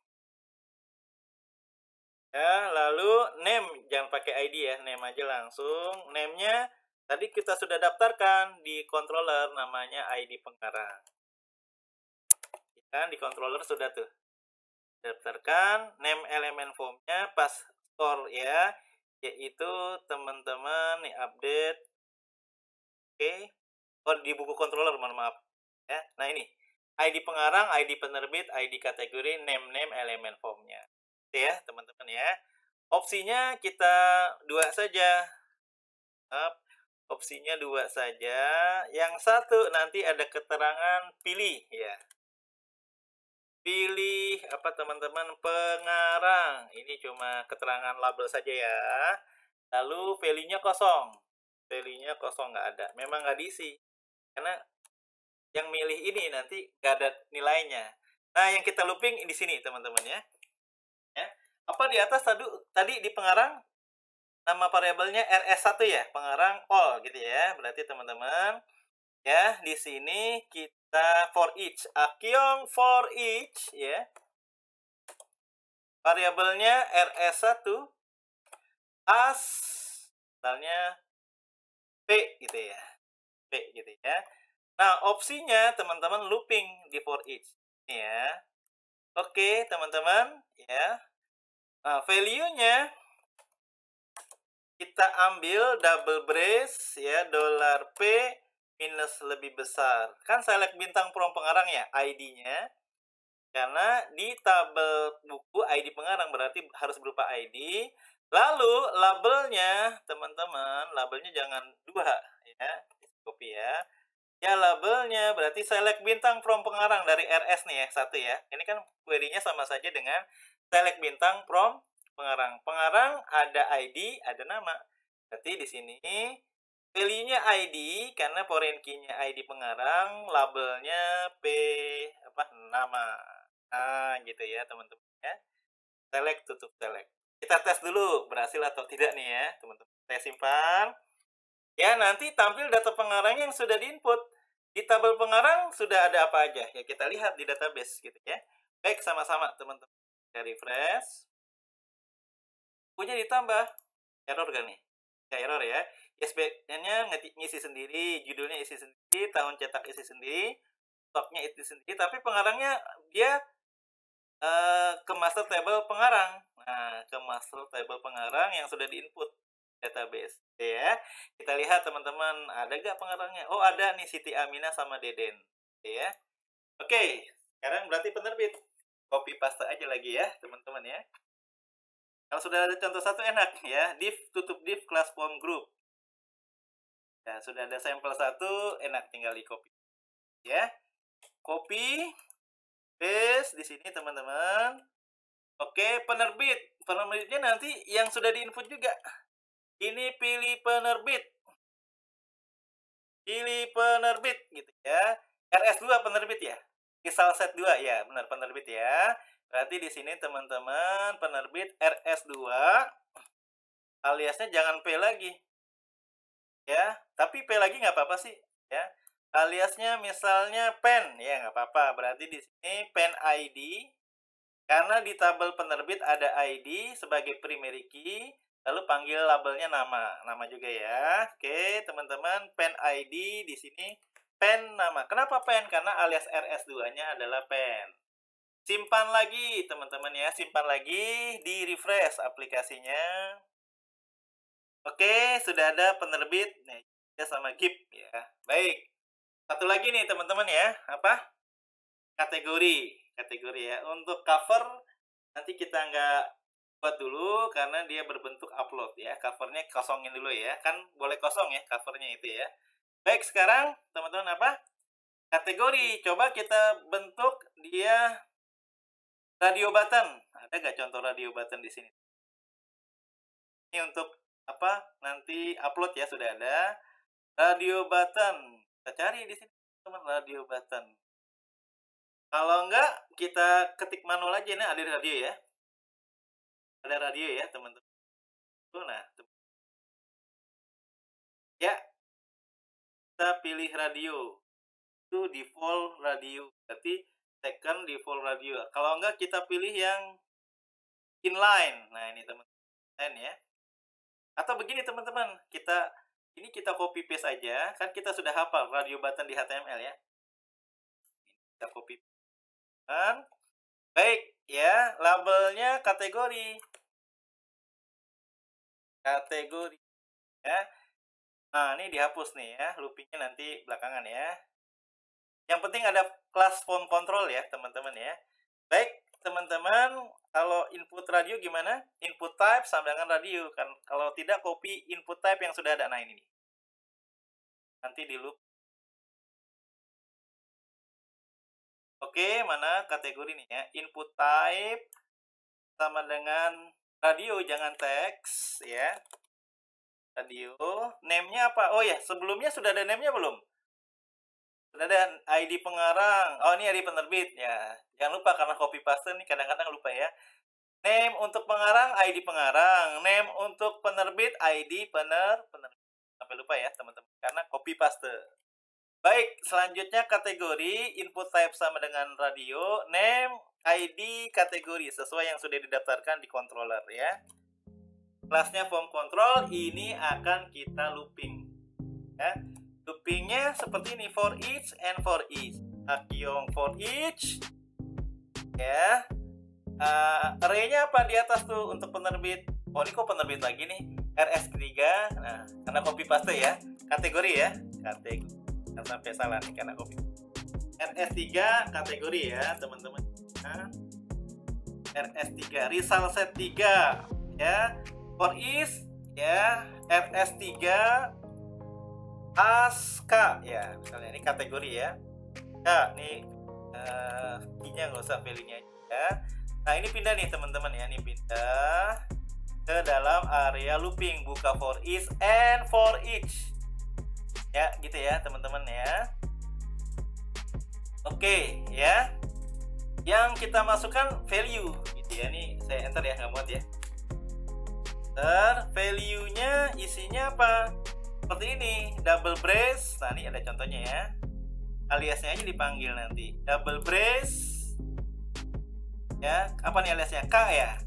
Ya, lalu name, jangan pakai ID ya, name aja langsung. Name-nya tadi kita sudah daftarkan di controller, namanya ID pengarang. Kan di controller sudah tuh daftarkan. Name elemen form-nya pas store ya, yaitu teman-teman nih update. Oke. Oh, di buku controller, mohon maaf ya. Nah, ini ID pengarang, ID penerbit, ID kategori, name elemen form-nya. Oke ya, teman-teman ya. Opsinya kita dua saja. Opsinya dua saja. Yang satu nanti ada keterangan pilih ya. Pilih apa teman-teman? Pengarang. Ini cuma keterangan label saja ya. Lalu value-nya kosong. Value-nya kosong, nggak ada. Memang nggak diisi. Karena yang milih ini nanti nggak ada nilainya. Nah, yang kita looping di sini teman-teman ya. Apa di atas tadi di pengarang nama variabelnya rs1 ya, pengarang all gitu ya. Berarti teman-teman ya, di sini kita for each, akyong for each ya. Variabelnya rs1 as misalnya p gitu ya. P gitu ya. Nah, opsinya teman-teman looping di for each ini ya. Oke, teman-teman ya. Nah, value-nya kita ambil double brace ya, $P minus lebih besar. Kan select bintang from pengarang ya, ID-nya. Karena di tabel buku ID pengarang berarti harus berupa ID. Lalu labelnya, teman-teman, labelnya jangan 2 ya. Copy ya. Ya, labelnya berarti select bintang from pengarang dari RS nih ya, satu ya. Ini kan query-nya sama saja dengan select bintang from pengarang. Pengarang ada ID, ada nama. Berarti di sini value-nya ID karena foreign key-nya ID pengarang, labelnya P apa nama. Nah, gitu ya, teman-teman ya. Select, tutup select. Kita tes dulu berhasil atau tidak nih ya, teman-teman. Saya simpan. Ya, nanti tampil data pengarang yang sudah diinput. Di tabel pengarang sudah ada apa aja? Ya, kita lihat di database gitu ya. Baik, sama-sama teman-teman. Kita refresh. Punya ditambah. Error kan nih? Ya, error ya. ISBN-nya ngisi sendiri, judulnya isi sendiri, tahun cetak isi sendiri, stoknya isi sendiri, tapi pengarangnya dia ke master table pengarang. Nah, ke master table pengarang yang sudah diinput database ya. Kita lihat teman-teman, ada gak pengarangnya? Oh, ada nih, Siti Aminah sama Deden ya. Oke, sekarang berarti penerbit. Copy paste aja lagi ya teman-teman ya. Kalau sudah ada contoh satu enak ya, div tutup div class form group. Nah, sudah ada sampel satu, enak tinggal di copy ya. Copy paste di sini teman-teman. Oke, penerbit. Penerbitnya nanti yang sudah diinput juga. Ini pilih penerbit. Pilih penerbit gitu ya. RS2 penerbit ya. Kisal set 2 ya, benar penerbit ya. Berarti di sini teman-teman penerbit RS2 aliasnya jangan P lagi. Ya, tapi P lagi nggak apa-apa sih ya. Aliasnya misalnya pen ya, nggak apa-apa. Berarti di sini pen ID. Karena di tabel penerbit ada ID sebagai primary key, lalu panggil labelnya nama juga ya. Oke, teman-teman, pen ID di sini pen nama. Kenapa pen? Karena alias RS2-nya adalah pen. Simpan lagi, teman-teman ya, simpan lagi, di refresh aplikasinya. Oke, sudah ada penerbit, nih, ya sama GIF ya. Baik. Satu lagi nih, teman-teman ya, apa? Kategori ya. Untuk cover nanti kita nggak buat dulu karena dia berbentuk upload ya. Covernya kosongin dulu ya. Kan boleh kosong ya covernya itu ya. Baik, sekarang teman-teman apa? Kategori. Coba kita bentuk dia radio button. Ada nggak contoh radio button di sini? Ini untuk apa? Nanti upload ya, sudah ada. Radio button. Kita cari di sini teman, radio button. Kalau enggak, kita ketik manual aja. Ini ada radio ya. Ada radio ya, teman-teman. Nah, ya, kita pilih radio. Itu default radio. Berarti second default radio. Kalau enggak, kita pilih yang inline. Nah, ini teman-teman ya. Atau begini teman-teman, ini kita copy paste aja. Kan kita sudah hafal radio button di HTML ya. Kita copy paste. Baik, ya, labelnya kategori. Kategori ya. Nah, ini dihapus nih ya, loopingnya nanti belakangan ya. Yang penting ada class form control ya, teman-teman ya. Baik, teman-teman, kalau input radio gimana? Input type sama dengan radio kan. Kalau tidak copy input type yang sudah ada. Nah, ini nih. Nanti di loop. Oke, mana kategori nih ya? Input type sama dengan radio, jangan teks ya. Radio. Name-nya apa? Oh ya, sebelumnya sudah ada name-nya belum? Sudah ada ID pengarang. Oh, ini ID penerbit ya. Jangan lupa karena copy paste nih kadang-kadang lupa ya. Name untuk pengarang, ID pengarang. Name untuk penerbit, ID penerbit. Sampai lupa ya, teman-teman. Karena copy paste. Baik, selanjutnya kategori input type sama dengan radio, name, ID, kategori sesuai yang sudah didaftarkan di controller ya. Kelasnya form control ini akan kita looping ya. Loopingnya seperti ini, for each and for each. Akyong for each ya. Array-nya apa di atas tuh untuk penerbit? Oh, ini kok penerbit lagi nih? RS3. Nah, karena copy paste ya. Kategori ya. Kategori. Jangan sampai salah nih karena copy. RS3 kategori ya, teman-teman. Nah, RS3 result set 3 ya. For is ya, RS3 ASK ya. Misalnya ini kategori ya. Ya, nih key-nya nggak usah value-nya ya. Nah, ini pindah nih teman-teman ya, ini pindah ke dalam area looping, buka for each and for each. Ya, gitu ya teman-teman ya. Oke, ya. Yang kita masukkan value gitu ya. Nih saya enter ya, nggak muat ya. Value-nya isinya apa? Seperti ini, double brace. Nah, ini ada contohnya ya. Aliasnya aja dipanggil nanti. Double brace. Ya, apa nih aliasnya? K ya.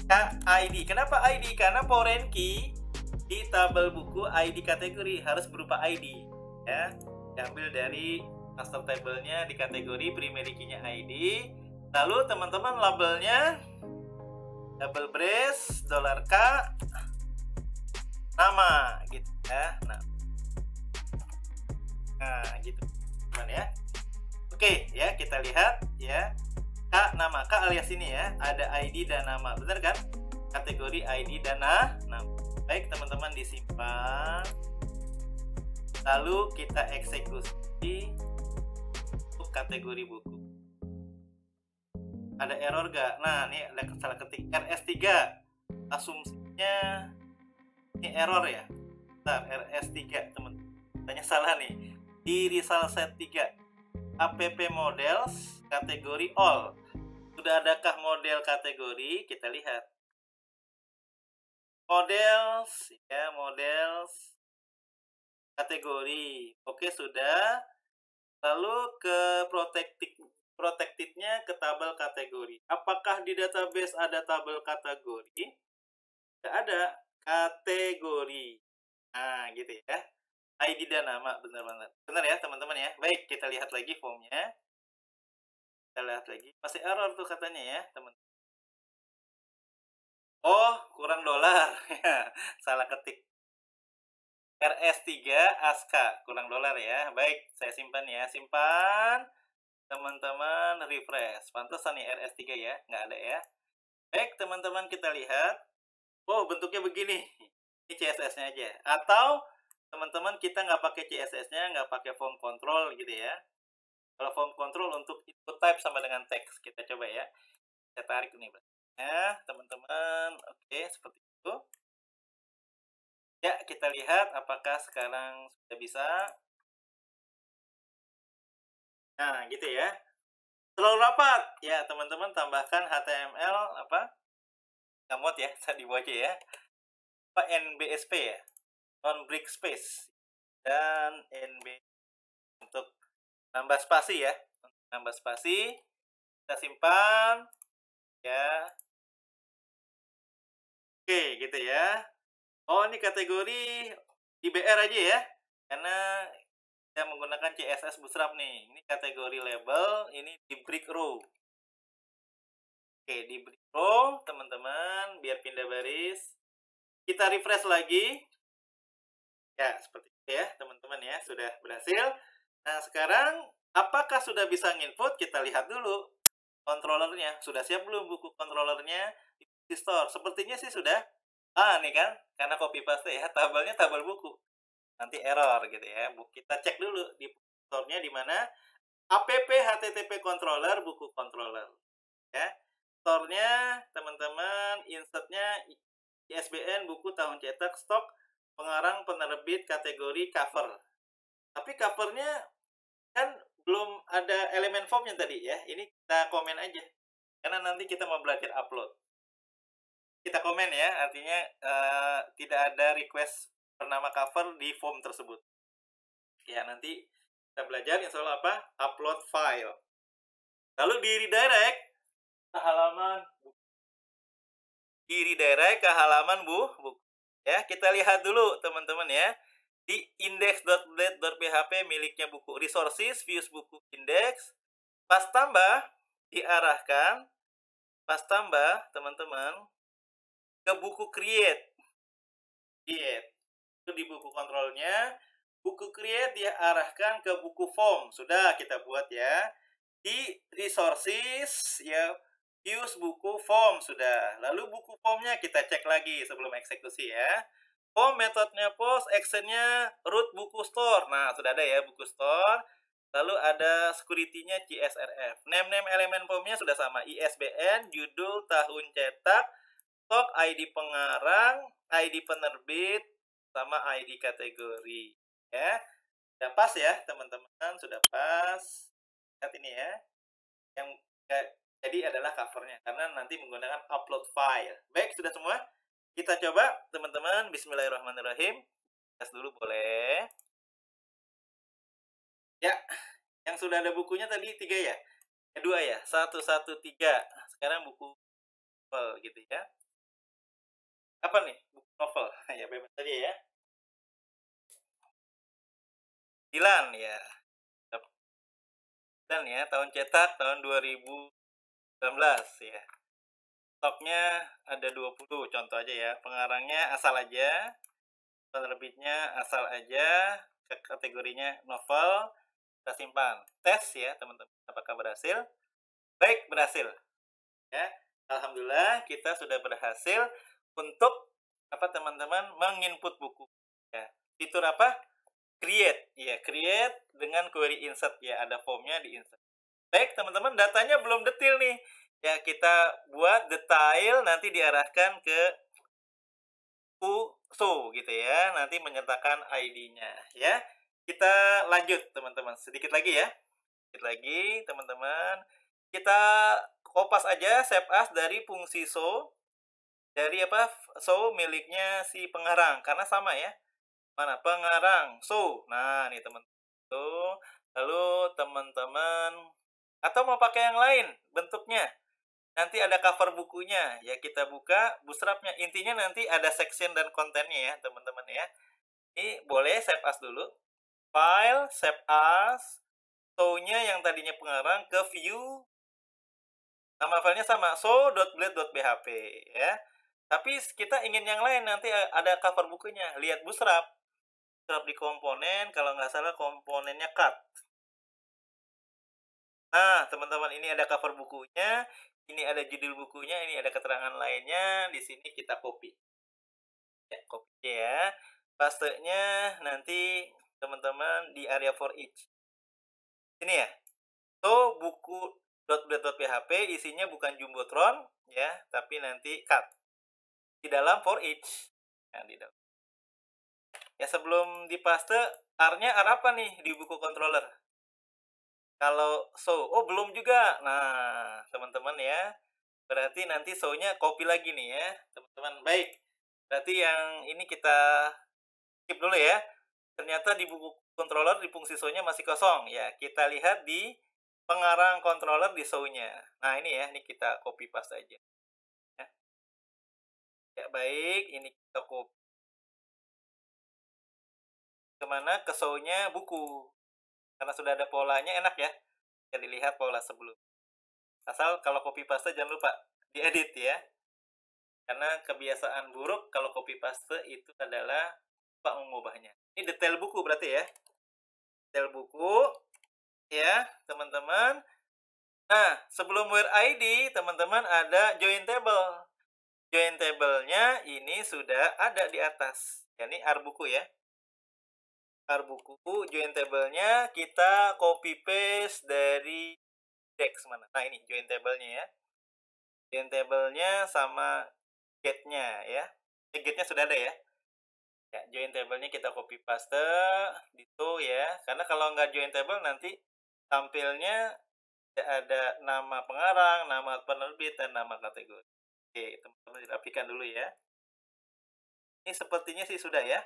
K ID. Kenapa ID? Karena foreign key di tabel buku ID kategori harus berupa ID ya. Diambil dari master table-nya di kategori, primary key-nya ID. Lalu teman-teman labelnya double brace $K nama gitu ya. Nah, gitu teman ya. Oke ya, kita lihat ya. K nama, K alias ini ya, ada ID dan nama, benar kan? Kategori ID dan nama. Baik teman-teman, disimpan. Lalu kita eksekusi untuk kategori buku. Ada error gak? Nah, ini ada salah ketik RS3. Asumsinya ini error ya. Bentar, RS3 teman-teman. Tanya salah nih. Di result set 3 app models kategori all. Sudah adakah model kategori? Kita lihat. Models ya, models kategori. Oke, sudah. Lalu ke protected-nya ke tabel kategori. Apakah di database ada tabel kategori? Tidak ada. Kategori. Nah, gitu ya. ID dan nama, benar-benar. Benar ya, teman-teman ya. Baik, kita lihat lagi formnya. Kita lihat lagi. Masih error tuh katanya ya, teman. Oh, kurang $. Salah ketik. RS3 ASKA, kurang $, ya. Baik, saya simpan ya. Simpan. Teman-teman refresh. Pantesan nih RS3 ya, nggak ada ya. Baik, teman-teman kita lihat. Oh, bentuknya begini. Ini CSS-nya aja. Atau teman-teman kita nggak pakai CSS-nya, nggak pakai form control gitu ya. Kalau form control untuk input type sama dengan teks, kita coba ya. Saya tarik nih, ya, teman-teman. Oke, seperti itu. Ya, kita lihat apakah sekarang sudah bisa. Nah, gitu ya. Terlalu rapat. Ya, teman-teman tambahkan HTML apa? Ngamot ya, tadi aja ya. Apa NBSP ya? Non break space. Dan NB untuk nambah spasi ya. Nambah spasi. Kita simpan ya. Oke, gitu ya. Oh, ini kategori IBR aja ya. Karena kita menggunakan CSS Bootstrap nih. Ini kategori label, ini di break row. Oke, di break row, teman-teman, biar pindah baris. Kita refresh lagi. Ya, seperti itu ya, teman-teman ya, sudah berhasil. Nah, sekarang apakah sudah bisa nginput? Kita lihat dulu. controllernya. Sudah siap belum buku controllernya di store? Sepertinya sih sudah. Nih kan, karena copy paste ya, tabelnya tabel buku. Nanti error gitu ya. Kita cek dulu di store-nya di mana. app http controller buku controller ya. Store-nya teman-teman, insert-nya ISBN buku tahun cetak, stok, pengarang, penerbit, kategori, cover. Tapi covernya kan belum ada elemen formnya tadi ya. Ini kita komen aja karena nanti kita mau belajar upload. Kita komen ya, artinya tidak ada request bernama cover di form tersebut ya. Nanti kita belajar insya Allah apa, upload file, lalu di redirect ke halaman ke halaman buku ya. Kita lihat dulu teman-teman ya, di index.blade.php miliknya buku, resources, views buku, index, pas tambah diarahkan, pas tambah teman-teman ke buku create itu di buku kontrolnya. Buku create diarahkan ke buku form, sudah kita buat ya. Di resources ya, views buku form sudah. Lalu buku formnya kita cek lagi sebelum eksekusi ya. Form metodenya post, actionnya root buku store. Nah sudah ada ya buku store. Lalu ada security-nya CSRF. Name elemen formnya sudah sama, ISBN, judul, tahun cetak, stok, ID pengarang, ID penerbit, sama ID kategori ya. Sudah pas ya teman-teman, sudah pas. Lihat ini ya, yang jadi adalah covernya karena nanti menggunakan upload file. Baik, sudah semua. Kita coba teman-teman. Bismillahirrahmanirrahim. Tes dulu boleh ya. Yang sudah ada bukunya tadi 3 ya, 2 ya, 113. Sekarang buku novel gitu ya. Apa nih buku novel? Ya bebas tadi ya. 9 ya. 9 ya, tahun cetak tahun 2019 ya. Stoknya ada 20, contoh aja ya. Pengarangnya asal aja, penerbitnya asal aja, kategorinya novel. Kita simpan. Tes ya teman-teman, apakah berhasil? Baik, berhasil ya. Alhamdulillah kita sudah berhasil untuk apa teman-teman, menginput buku ya. Fitur apa? Create ya, create dengan query insert ya, ada formnya di insert. Baik teman-teman, datanya belum detail nih ya, kita buat detail, nanti diarahkan ke show gitu ya, nanti menyertakan ID-nya ya. Kita lanjut teman-teman, sedikit lagi ya, sedikit lagi teman-teman. Kita kopas aja save as dari fungsi show, dari apa, show miliknya si pengarang karena sama ya. Mana pengarang show, nah nih teman-teman tuh. Lalu teman-teman atau mau pakai yang lain bentuknya, nanti ada cover bukunya ya, kita buka bootstrapnya. Intinya nanti ada section dan kontennya ya teman-teman ya. Ini boleh save as dulu, file, save as, show-nya yang tadinya pengarang ke view, nama filenya sama, show.blade.php ya. Tapi kita ingin yang lain, nanti ada cover bukunya. Lihat bootstrap di komponen, kalau nggak salah komponennya cut. Nah teman-teman, ini ada cover bukunya, ini ada judul bukunya, ini ada keterangan lainnya. Di sini kita copy ya, copy ya. Pastenya nanti teman-teman di area for each ini ya. So buku.blade.php isinya bukan jumbotron ya, tapi nanti cut di dalam for each ya, di dalam. Ya sebelum dipaste, R-nya R apa nih di buku controller? Kalau show, oh belum juga. Nah teman-teman ya, berarti nanti show-nya copy lagi nih ya teman-teman. Baik, berarti yang ini kita skip dulu ya. Ternyata di buku controller di fungsi show-nya masih kosong ya. Kita lihat di pengarang controller di show-nya. Nah ini ya, ini kita copy paste aja ya. Ya baik, ini kita copy kemana, ke show-nya buku, karena sudah ada polanya, enak ya. Jadi lihat pola sebelum. Asal kalau copy paste jangan lupa diedit ya, karena kebiasaan buruk kalau copy paste itu adalah lupa mengubahnya. Ini detail buku berarti ya, detail buku ya teman-teman. Nah, sebelum where ID, teman-teman ada join table. Join table-nya ini sudah ada di atas. Ya, ini arbuku ya. Arbuku, join table-nya kita copy paste dari Dex mana. Nah, ini join table-nya ya. Join table-nya sama get-nya ya. Get-nya sudah ada ya. Ya, join table-nya kita copy paste gitu ya. Karena kalau nggak join table nanti tampilnya ada nama pengarang, nama penerbit, dan nama kategori. Oke, teman-teman dirapikan dulu ya. Ini sepertinya sih sudah ya.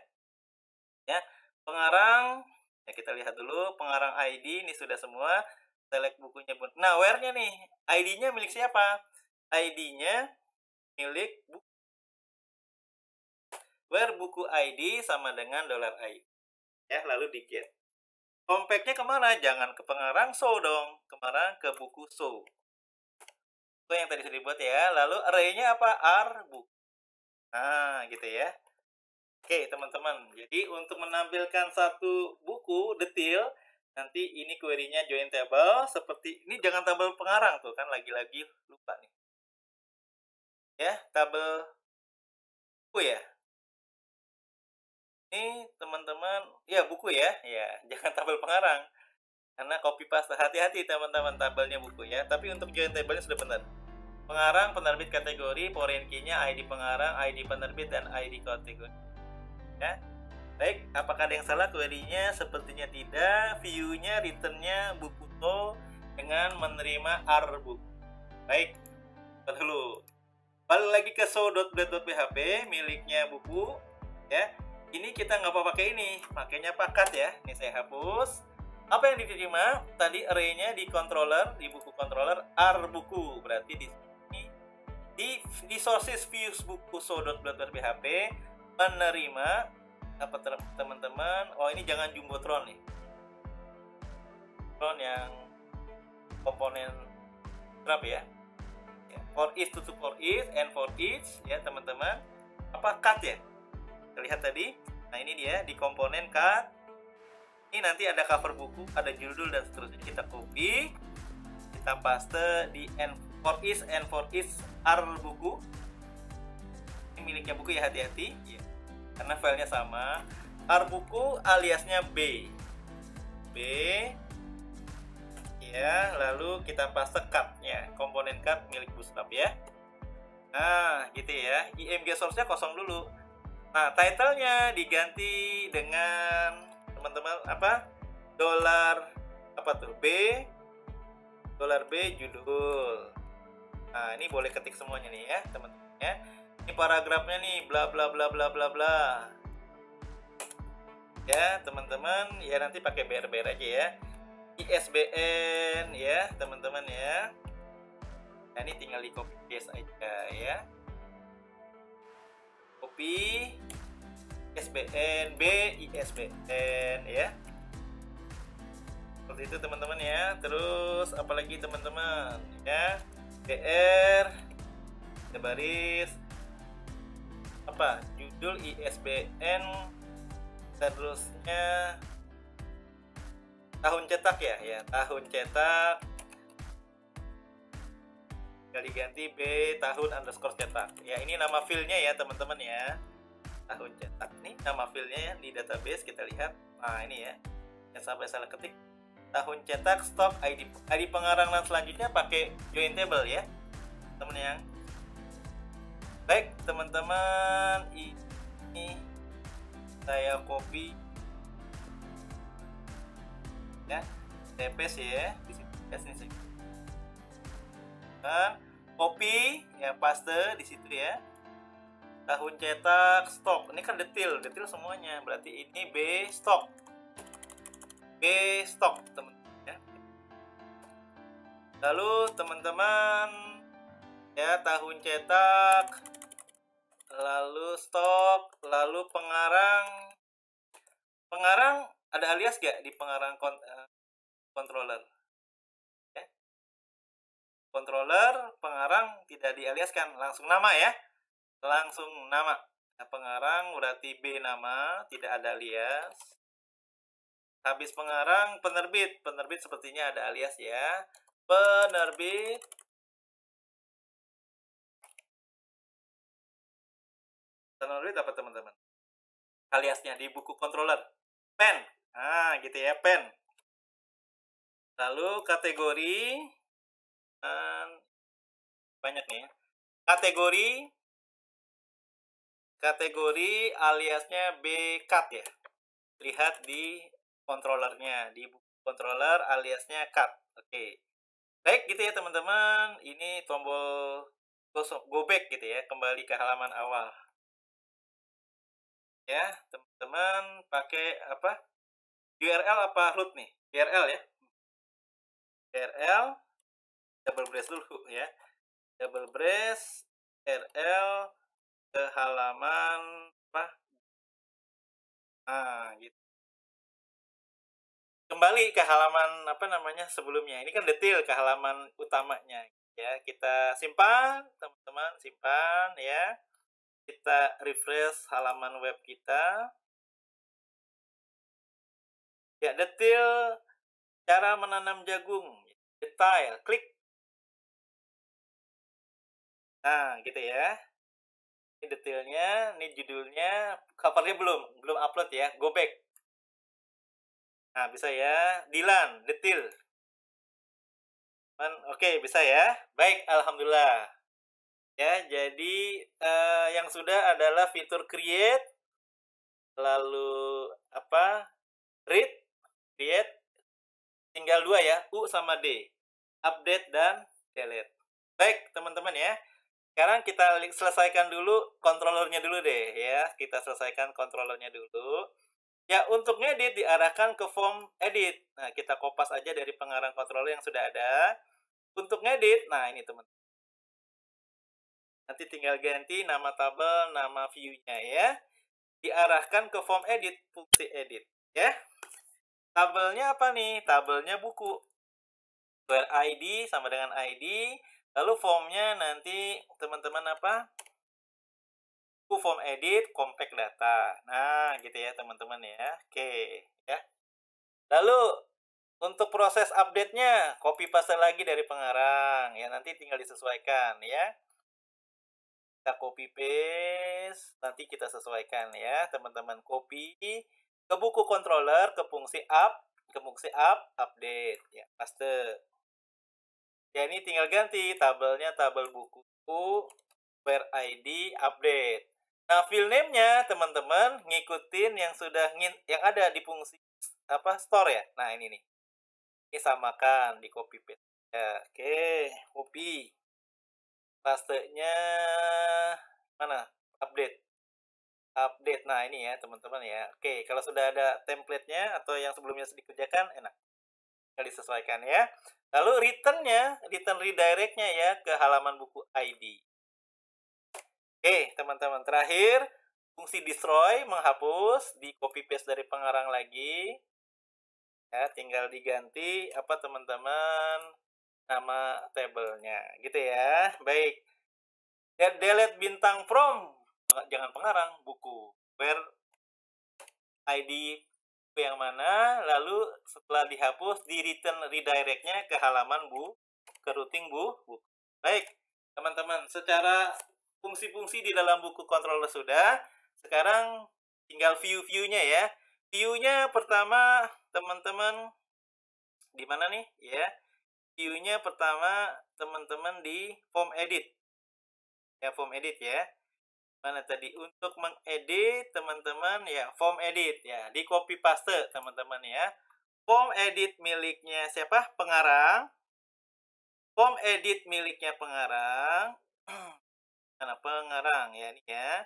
Ya, pengarang, ya kita lihat dulu pengarang ID ini sudah semua. Select bukunya. Nah, where-nya nih, ID-nya milik siapa? ID-nya milik buku. Where buku ID sama dengan $ID. Ya, lalu di get. Compact-nya kemana? Jangan ke pengarang show dong. Kemana? Ke buku show. Itu yang tadi sudah dibuat ya. Lalu array-nya apa? Buku. Nah, gitu ya. Oke, teman-teman. Jadi, untuk menampilkan satu buku detail, nanti ini query-nya join table. Seperti, ini jangan tabel pengarang tuh, kan lagi-lagi lupa nih. Ya, tabel buku ya. Ini teman-teman, ya buku ya. Ya, jangan tabel pengarang. Karena copy paste. Hati-hati teman-teman tabelnya buku ya. Tapi untuk join table-nya sudah benar. Pengarang, penerbit kategori, foreign key-nya, ID pengarang, ID penerbit, dan ID kategori. Ya. Baik, apakah ada yang salah query-nya? Sepertinya tidak. View-nya, return-nya buku to dengan menerima artbook. Baik, dulu. Balik lagi ke show.blade.php miliknya buku. Ya, ini kita nggak apa pakai ini, pakainya pakat ya. Ini saya hapus. Apa yang diterima? Tadi array-nya di controller, di buku controller artbuku. Berarti di sini di sources views buku show.blade.php menerima apa teman-teman? Oh, ini jangan jumbotron nih. Tron yang komponen berapa ya? For each to for each and for each ya teman-teman. Apa cut ya? Kita lihat tadi. Nah, ini dia di komponen cut. Ini nanti ada cover buku, ada judul dan seterusnya. Kita copy, kita paste di for each buku. Ini miliknya buku ya, hati-hati ya. Karena filenya sama. Buku aliasnya B ya, lalu kita paste cut ya, komponen cut milik Bootstrap ya. Nah, gitu ya. IMG source-nya kosong dulu. Nah, title-nya diganti dengan teman-teman apa? Dolar apa tuh? Dolar B judul. Nah, ini boleh ketik semuanya nih ya, teman-teman ya. Ini paragrafnya nih, bla bla bla bla bla bla. Ya, teman-teman, ya nanti pakai BR aja ya. ISBN ya, teman-teman ya. Nah, ini tinggal di copy paste aja ya. Copy ISBN B ISBN ya. Seperti itu teman-teman ya. Terus apalagi teman-teman ya. BR baris apa? Judul ISBN, terusnya tahun cetak ya, tahun cetak diganti B tahun underscore cetak ya. Ini nama filenya ya teman-teman ya, tahun cetak. Ini nama filenya ya di database, kita lihat. Nah, ini ya, yang sampai salah ketik tahun cetak, stok, ID pengarang, dan selanjutnya pakai join table ya teman yang baik. Teman-teman, ini saya copy ya, TPS ya di situ ini. Nah, copy ya, paste di situ ya. Tahun cetak, stok. Ini kan detail semuanya. Berarti ini B stok. Teman-teman ya. Lalu teman-teman ya, tahun cetak, lalu stok, lalu pengarang. Pengarang ada alias gak di pengarang controller? Ya. Controller pengarang tidak dialiaskan, langsung nama ya. Langsung nama. Nah, pengarang berarti B nama, tidak ada alias. Habis pengarang, penerbit sepertinya ada alias ya. Penerbit apa teman-teman? Aliasnya di buku controller. Pen. Nah, gitu ya, pen. Lalu kategori banyak nih ya. Kategori aliasnya bcut ya. Lihat di controllernya, di buku controller aliasnya cut. Oke. Baik gitu ya teman-teman. Ini tombol go back gitu ya, kembali ke halaman awal. Ya, teman-teman pakai apa? URL apa root nih? URL ya. URL double brace dulu ya. Double brace URL ke halaman apa? Nah, gitu. Kembali ke halaman apa namanya sebelumnya. Ini kan detail ke halaman utamanya ya. Kita simpan, teman-teman, simpan ya. Kita refresh halaman web kita. Ya, detail cara menanam jagung. Detail, klik. Nah, gitu ya. Ini detailnya, ini judulnya, covernya belum upload ya. Go back. Nah, bisa ya. Dilan, detail. Oke, bisa ya. Baik, alhamdulillah. Ya, jadi yang sudah adalah fitur create, lalu apa? Read, create, tinggal 2 ya, U sama D. Update dan delete. Baik, teman-teman ya. Sekarang kita selesaikan dulu controllernya dulu deh ya. Kita selesaikan controllernya dulu. Ya, untuk ngedit diarahkan ke form edit. Nah, kita kopas aja dari pengarang controller yang sudah ada. Untuk ngedit, nah ini teman-teman. Nanti tinggal ganti nama tabel, nama view-nya ya. Diarahkan ke form edit, fungsi edit ya. Tabelnya apa nih? Tabelnya buku. Where ID sama dengan ID. Lalu formnya nanti teman-teman apa? Form edit, compact data. Nah, gitu ya teman-teman ya. Oke, ya. Lalu untuk proses update-nya, copy paste lagi dari pengarang ya, nanti tinggal disesuaikan ya. Kita copy paste, nanti kita sesuaikan ya, teman-teman. Copy ke buku controller, ke fungsi update ya, paste. Ya, ini tinggal ganti tabelnya tabel buku where ID update. Nah, file name-nya teman-teman ngikutin yang sudah yang ada di fungsi apa store ya. Nah, ini nih. Ini samakan di copy paste. Ya, oke, copy. Pastenya mana? Update. Nah, ini ya, teman-teman ya. Oke, kalau sudah ada template-nya atau yang sebelumnya sudah dikerjakan, enak. Tinggal disesuaikan ya. Lalu return redirect-nya ya ke halaman buku ID. Oke, teman-teman, terakhir fungsi destroy menghapus, di copy paste dari pengarang lagi. Ya, tinggal diganti apa teman-teman? Nama tabelnya. Gitu ya. Baik. Delete bintang from, jangan pengarang, buku. Where ID yang mana, lalu setelah dihapus di return redirect-nya ke halaman ke routing buku. Baik, teman-teman, secara fungsi-fungsi di dalam buku controller sudah. Sekarang tinggal view-nya ya. View-nya pertama teman-teman di mana nih ya? View-nya pertama teman-teman di form edit. Ya, form edit ya. Mana tadi untuk mengedit teman-teman ya, form edit ya, di copy paste teman-teman ya. Form edit miliknya siapa? Pengarang. Form edit miliknya pengarang. Mana pengarang ya, ini ya.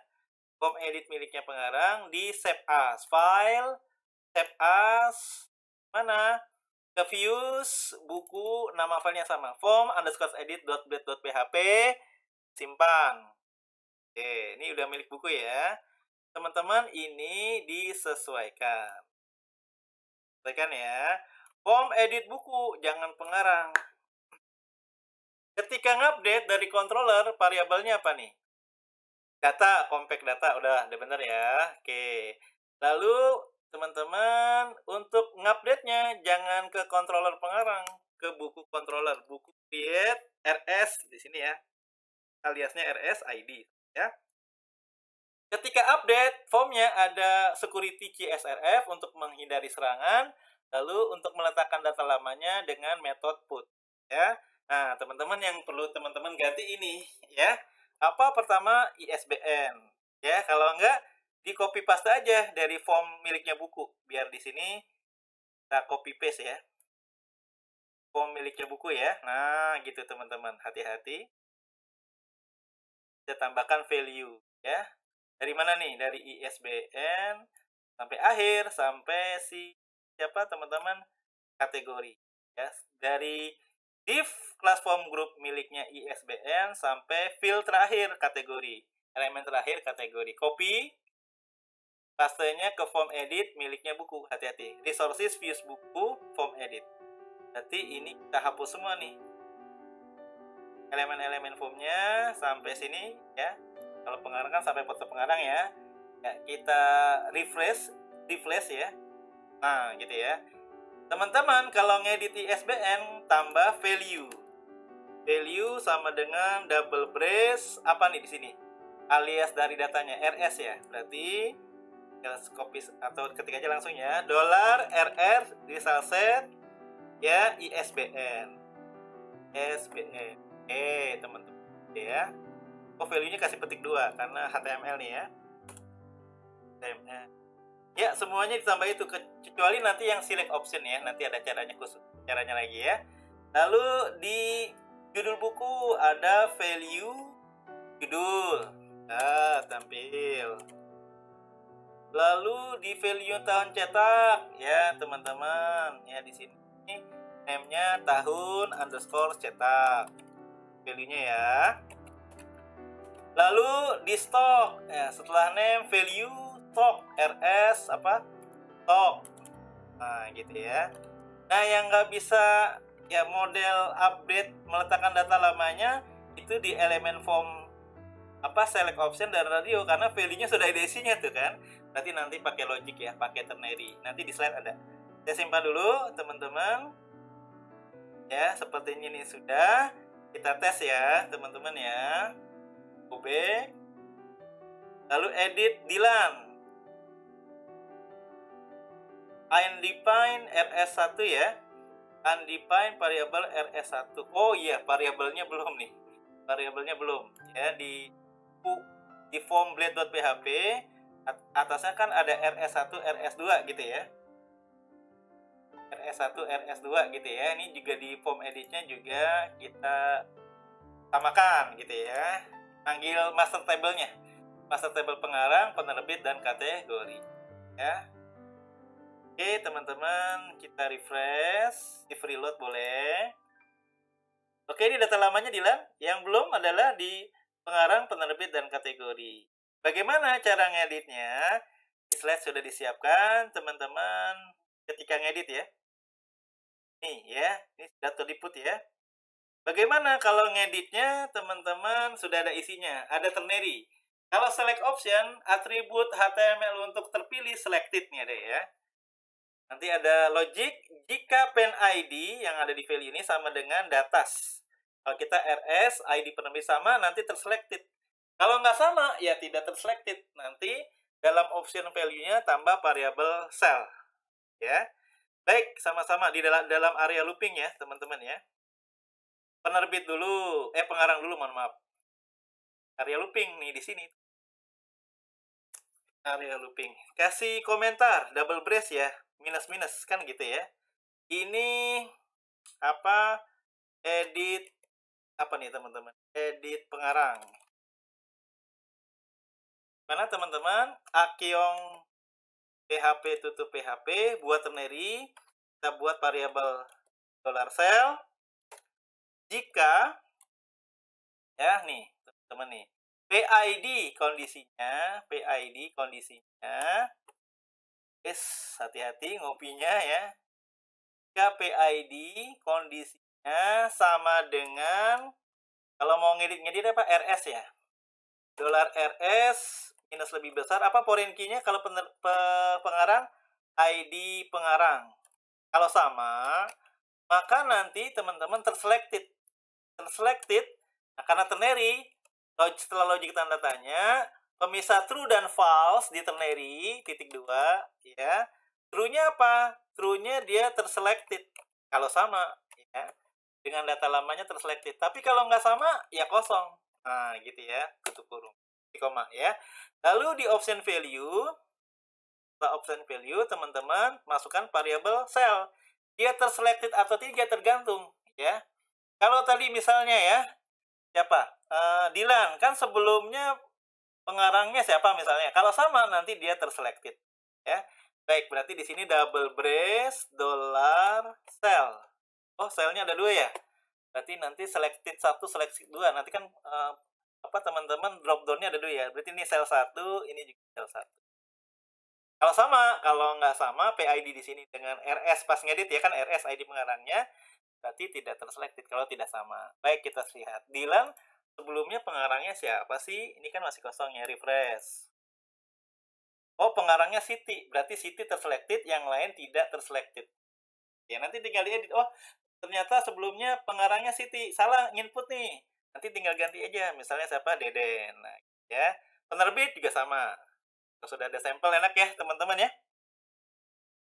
Form edit miliknya pengarang di save as file, save as mana? Ke views buku, nama filenya sama, form _edit.blade.php, simpan. Oke, ini udah milik buku ya. Teman-teman, ini disesuaikan. Sesuaikan ya. Form edit buku, jangan pengarang. Ketika ngupdate dari controller, variabelnya apa nih? Data, compact data, udah bener ya. Oke. Lalu, teman-teman, untuk ngupdate-nya jangan ke controller pengarang, ke buku controller, buku create RS di sini ya, aliasnya RS ID ya. Ketika update, formnya ada security CSRF untuk menghindari serangan, lalu untuk meletakkan data lamanya dengan metode put ya. Nah, teman-teman yang perlu teman-teman ganti ini ya. Apa pertama ISBN ya, kalau enggak di copy paste aja dari form miliknya buku, biar di sini kita copy paste ya. Form miliknya buku ya. Nah, gitu teman-teman, hati-hati. Kita tambahkan value ya. Dari mana nih? Dari ISBN sampai akhir, sampai siapa teman-teman? Kategori ya. Dari div class form group miliknya ISBN sampai field terakhir kategori, elemen terakhir kategori. Copy pastenya ke form edit miliknya buku, hati-hati. Resources views buku form edit. Berarti ini kita hapus semua nih elemen-elemen formnya sampai sini ya. Kalau pengarang kan sampai foto pengarang ya. Ya, kita refresh ya. Nah, gitu ya. Teman-teman, kalau ngedit ISBN tambah value. Value sama dengan double brace apa nih di sini? Alias dari datanya RS ya. Berarti kita copy atau ketik aja langsung ya. $RR result set ya ISBN. ISBN. Teman-teman ya. Value-nya kasih petik 2 karena HTML nih ya. HTML. Ya, semuanya ditambah itu kecuali nanti yang select option ya. Nanti ada caranya khusus, caranya lagi ya. Lalu di judul buku ada value judul. Nah, tampil. Lalu di value tahun cetak ya, teman-teman. Ya, di sini name-nya tahun_cetak. Value-nya ya. Lalu di stok ya, setelah name value stok RS apa stok. Nah, gitu ya. Nah, yang nggak bisa ya model update meletakkan data lamanya itu di elemen form apa select option dan radio, karena value-nya sudah ada isinya tuh kan. Berarti nanti pakai logic ya, pakai ternary. Nanti di slide ada. Saya simpan dulu teman-teman. Ya, sepertinya ini sudah. Kita tes ya teman-teman ya. OB. Lalu edit Dilan. Undefined RS1 ya. Undefined variable RS1. Oh iya, variabelnya belum nih. Variabelnya belum. Ya, di form blade.php atasnya kan ada RS1, RS2 gitu ya. RS1, RS2 gitu ya. Ini juga di form editnya juga kita samakan gitu ya. Panggil master table-nya. Master table pengarang, penerbit, dan kategori. Ya. Oke, teman-teman, kita refresh. Di freeload boleh. Oke, ini data lamanya Dilan. Yang belum adalah di pengarang, penerbit, dan kategori. Bagaimana cara ngeditnya? Slide sudah disiapkan, teman-teman. Ketika ngedit ya. Nih ya, ini data diput ya. Bagaimana kalau ngeditnya, teman-teman, sudah ada isinya, ada ternary. Kalau select option, atribut HTML untuk terpilih selected nih ada ya. Nanti ada logic, jika pen ID yang ada di value ini sama dengan datas. Kalau kita RS, ID penerbit sama, nanti terselected. Kalau nggak sama, ya tidak terselected. Nanti dalam option value-nya tambah variable cell. Ya. Baik, sama-sama di dalam area looping ya, teman-teman ya. Penerbit dulu, pengarang dulu, mohon maaf. Area looping nih di sini. Area looping. Kasih komentar, double brace ya, minus-minus kan gitu ya. Ini apa? Edit apa nih teman-teman? Edit pengarang. Mana teman-teman? Akyong PHP tutup PHP buat ternary. Kita buat variabel $cell. Jika ya nih teman-teman nih PID kondisinya hati-hati ngopinya ya. Jika PID kondisinya sama dengan, kalau mau ngedit apa, RS ya, $RS minus lebih besar apa foreign key-nya kalau pengarang ID pengarang. Kalau sama maka nanti teman-teman terselected. Nah, karena ternary, setelah logik tanda tanya, pemisah true dan false di ternary, titik 2, ya. True-nya apa? True-nya dia terselected. Kalau sama, ya. Dengan data lamanya terselected. Tapi kalau nggak sama, ya kosong. Nah, gitu ya, tutup kurung. Di koma, ya. Lalu di option value, teman-teman masukkan variabel cell. Dia terselected atau tidak tergantung, ya. Kalau tadi misalnya ya, siapa? Dilan, kan sebelumnya pengarangnya siapa misalnya? Kalau sama nanti dia terselected, ya. Baik, berarti di sini double brace $cell. Oh, cellnya ada 2 ya. Berarti nanti selected 1, selected 2. Nanti kan teman-teman drop down-nya ada 2 ya. Berarti ini cell 1, ini juga cell 1. Kalau sama, kalau nggak sama PID di sini dengan RS pas ngedit ya kan RS ID pengarangnya, berarti tidak terselected kalau tidak sama. Baik, kita lihat. Dilan sebelumnya pengarangnya siapa sih? Ini kan masih kosong ya, refresh. Oh, pengarangnya Siti. Berarti Siti terselected, yang lain tidak terselected. Ya, nanti tinggal diedit. Oh, ternyata sebelumnya pengarangnya Siti. Salah input nih. Nanti tinggal ganti aja. Misalnya siapa? Deden. Nah, ya. Penerbit juga sama. Kalau sudah ada sampel enak ya, teman-teman ya.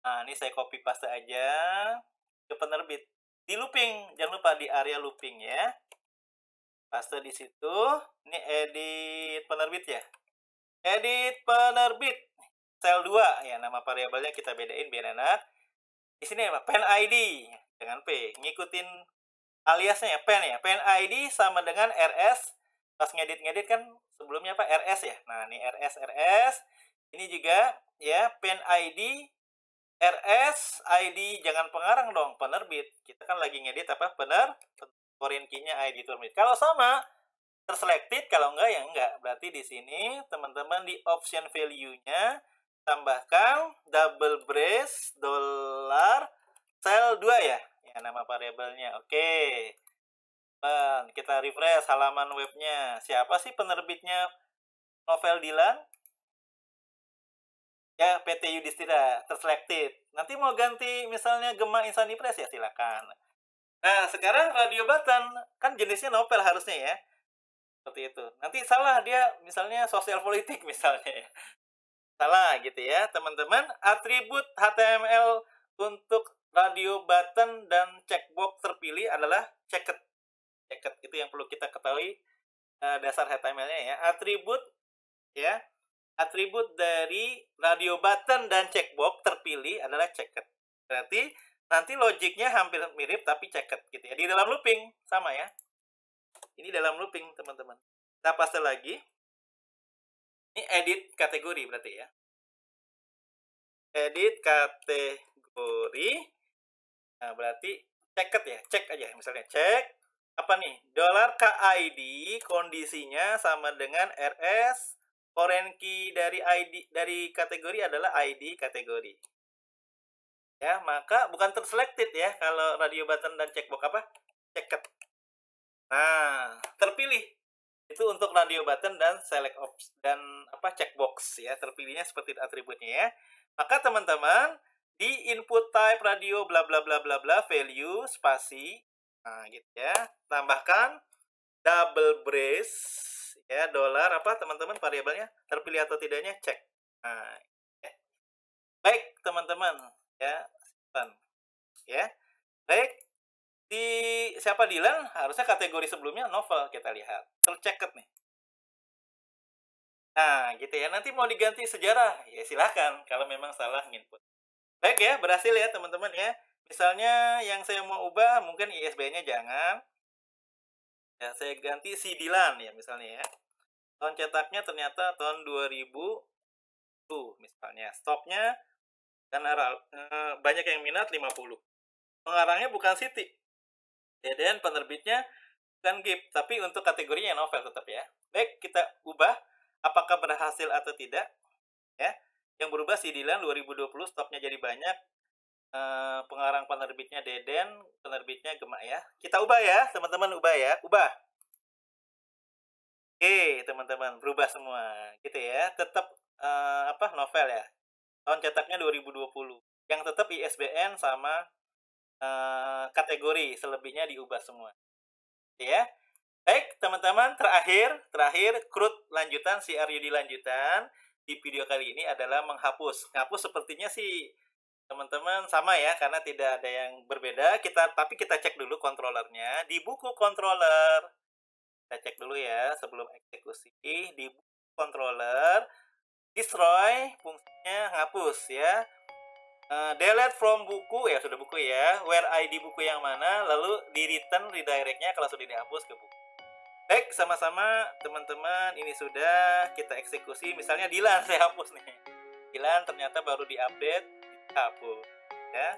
Nah, ini saya copy paste aja ke penerbit. Di looping, jangan lupa di area looping ya. Paste di situ. Ini edit penerbit ya. Edit penerbit. Cell 2 ya, nama variabelnya kita bedain biar enak. Di sini apa? Pen ID dengan P. Ngikutin aliasnya ya, pen ya. Pen ID sama dengan RS. Pas ngedit-ngedit kan sebelumnya apa? RS ya. Nah, ini RS. Ini juga ya, pen ID RS ID, jangan pengarang dong, penerbit. Kita kan lagi ngedit apa? Foreign key-nya ID penerbit. Kalau sama terselected, kalau enggak ya enggak. Berarti di sini teman-teman di option value-nya tambahkan double brace $cell 2 ya. Ya, nama variabelnya. Oke. Kita refresh halaman webnya. Siapa sih penerbitnya novel Dilan? Ya, PT Yudhistira terselected. Nanti mau ganti misalnya Gema Insani Press ya silakan. Nah, sekarang Radio Batan kan jenisnya novel harusnya ya. Seperti itu. Nanti salah dia misalnya sosial politik misalnya ya. Salah gitu ya, teman-teman. Atribut HTML untuk Radio Button dan checkbox terpilih adalah checked. Checked itu yang perlu kita ketahui dasar HTML-nya ya. Atribut dari radio button dan checkbox terpilih adalah checked. Berarti nanti logiknya hampir mirip tapi checked gitu ya. Di dalam looping sama ya. Ini dalam looping teman-teman. Kita paste lagi. Ini edit kategori berarti ya. Edit kategori. Nah, berarti checked ya. Cek aja misalnya. Cek apa nih? $KID kondisinya sama dengan RS. Foreign key dari ID dari kategori adalah ID kategori. Ya, maka bukan terselected ya kalau radio button dan checkbox apa? Checked. Nah, terpilih. Itu untuk radio button dan select ops dan checkbox ya, terpilihnya seperti atributnya ya. Maka teman-teman di input type radio bla bla bla bla bla value spasi. Nah, gitu ya. Tambahkan double brace ya, teman-teman variabelnya terpilih atau tidaknya cek. Nah, ya. Baik teman-teman ya, ya. Baik, di siapa Dilan harusnya kategori sebelumnya novel, kita lihat terceket nih. Nah, gitu ya. Nanti mau diganti sejarah ya silahkan kalau memang salah input. Baik ya, berhasil ya teman-teman ya. Misalnya yang saya mau ubah mungkin ISBN-nya jangan. Ya, saya ganti si Dilan ya misalnya ya. Tahun cetaknya ternyata tahun 2000 misalnya. Stoknya karena banyak yang minat 50. Pengarangnya bukan Siti. Dan penerbitnya bukan GIP, tapi untuk kategorinya novel tetap ya. Baik, kita ubah apakah berhasil atau tidak ya. Yang berubah si Dilan 2020 stoknya jadi banyak. Pengarang penerbitnya Deden, penerbitnya Gema ya. Kita ubah ya, teman-teman ubah ya. Ubah. Oke, teman-teman, berubah semua gitu ya. Tetap novel ya. Tahun cetaknya 2020. Yang tetap ISBN sama kategori, selebihnya diubah semua. Ya. Baik, teman-teman, terakhir CRUD lanjutan, CRUD lanjutan di video kali ini adalah menghapus. Menghapus sepertinya sih teman-teman sama ya, karena tidak ada yang berbeda. Tapi kita cek dulu controllernya di buku controller. Kita cek dulu ya sebelum eksekusi. Di buku controller, destroy fungsinya hapus ya. Delete from buku ya, sudah buku ya. Where ID buku yang mana, lalu di return redirectnya kalau sudah dihapus ke buku. Baik, sama-sama teman-teman, ini sudah kita eksekusi. Misalnya Dilan saya hapus nih. Dilan ternyata baru diupdate, dihapus ya.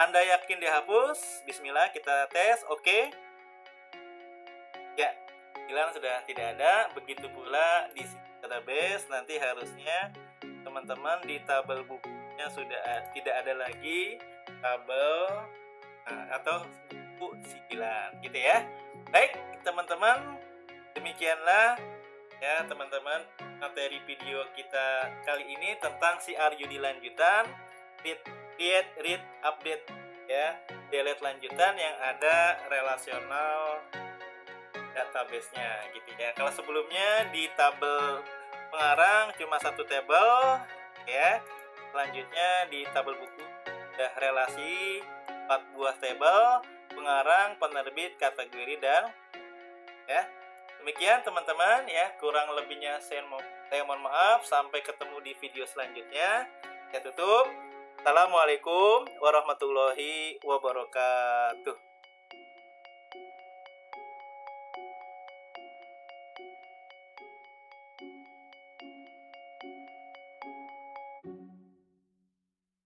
Anda yakin dihapus? Bismillah, kita tes. Oke. Ya, Dilan sudah tidak ada. Begitu pula di database, nanti harusnya teman-teman di tabel bukunya sudah tidak ada lagi tabel atau buku si Dilan gitu ya. Baik, teman-teman, demikianlah ya teman-teman materi video kita kali ini tentang CRUD lanjutan, read, update ya, delete lanjutan yang ada relasional database-nya gitu ya. Kalau sebelumnya di tabel pengarang cuma satu tabel ya, selanjutnya di tabel buku sudah relasi 4 buah tabel, pengarang, penerbit, kategori, dan ya. Demikian teman-teman ya, kurang lebihnya saya mohon maaf. Sampai ketemu di video selanjutnya. Saya tutup. Assalamualaikum warahmatullahi wabarakatuh.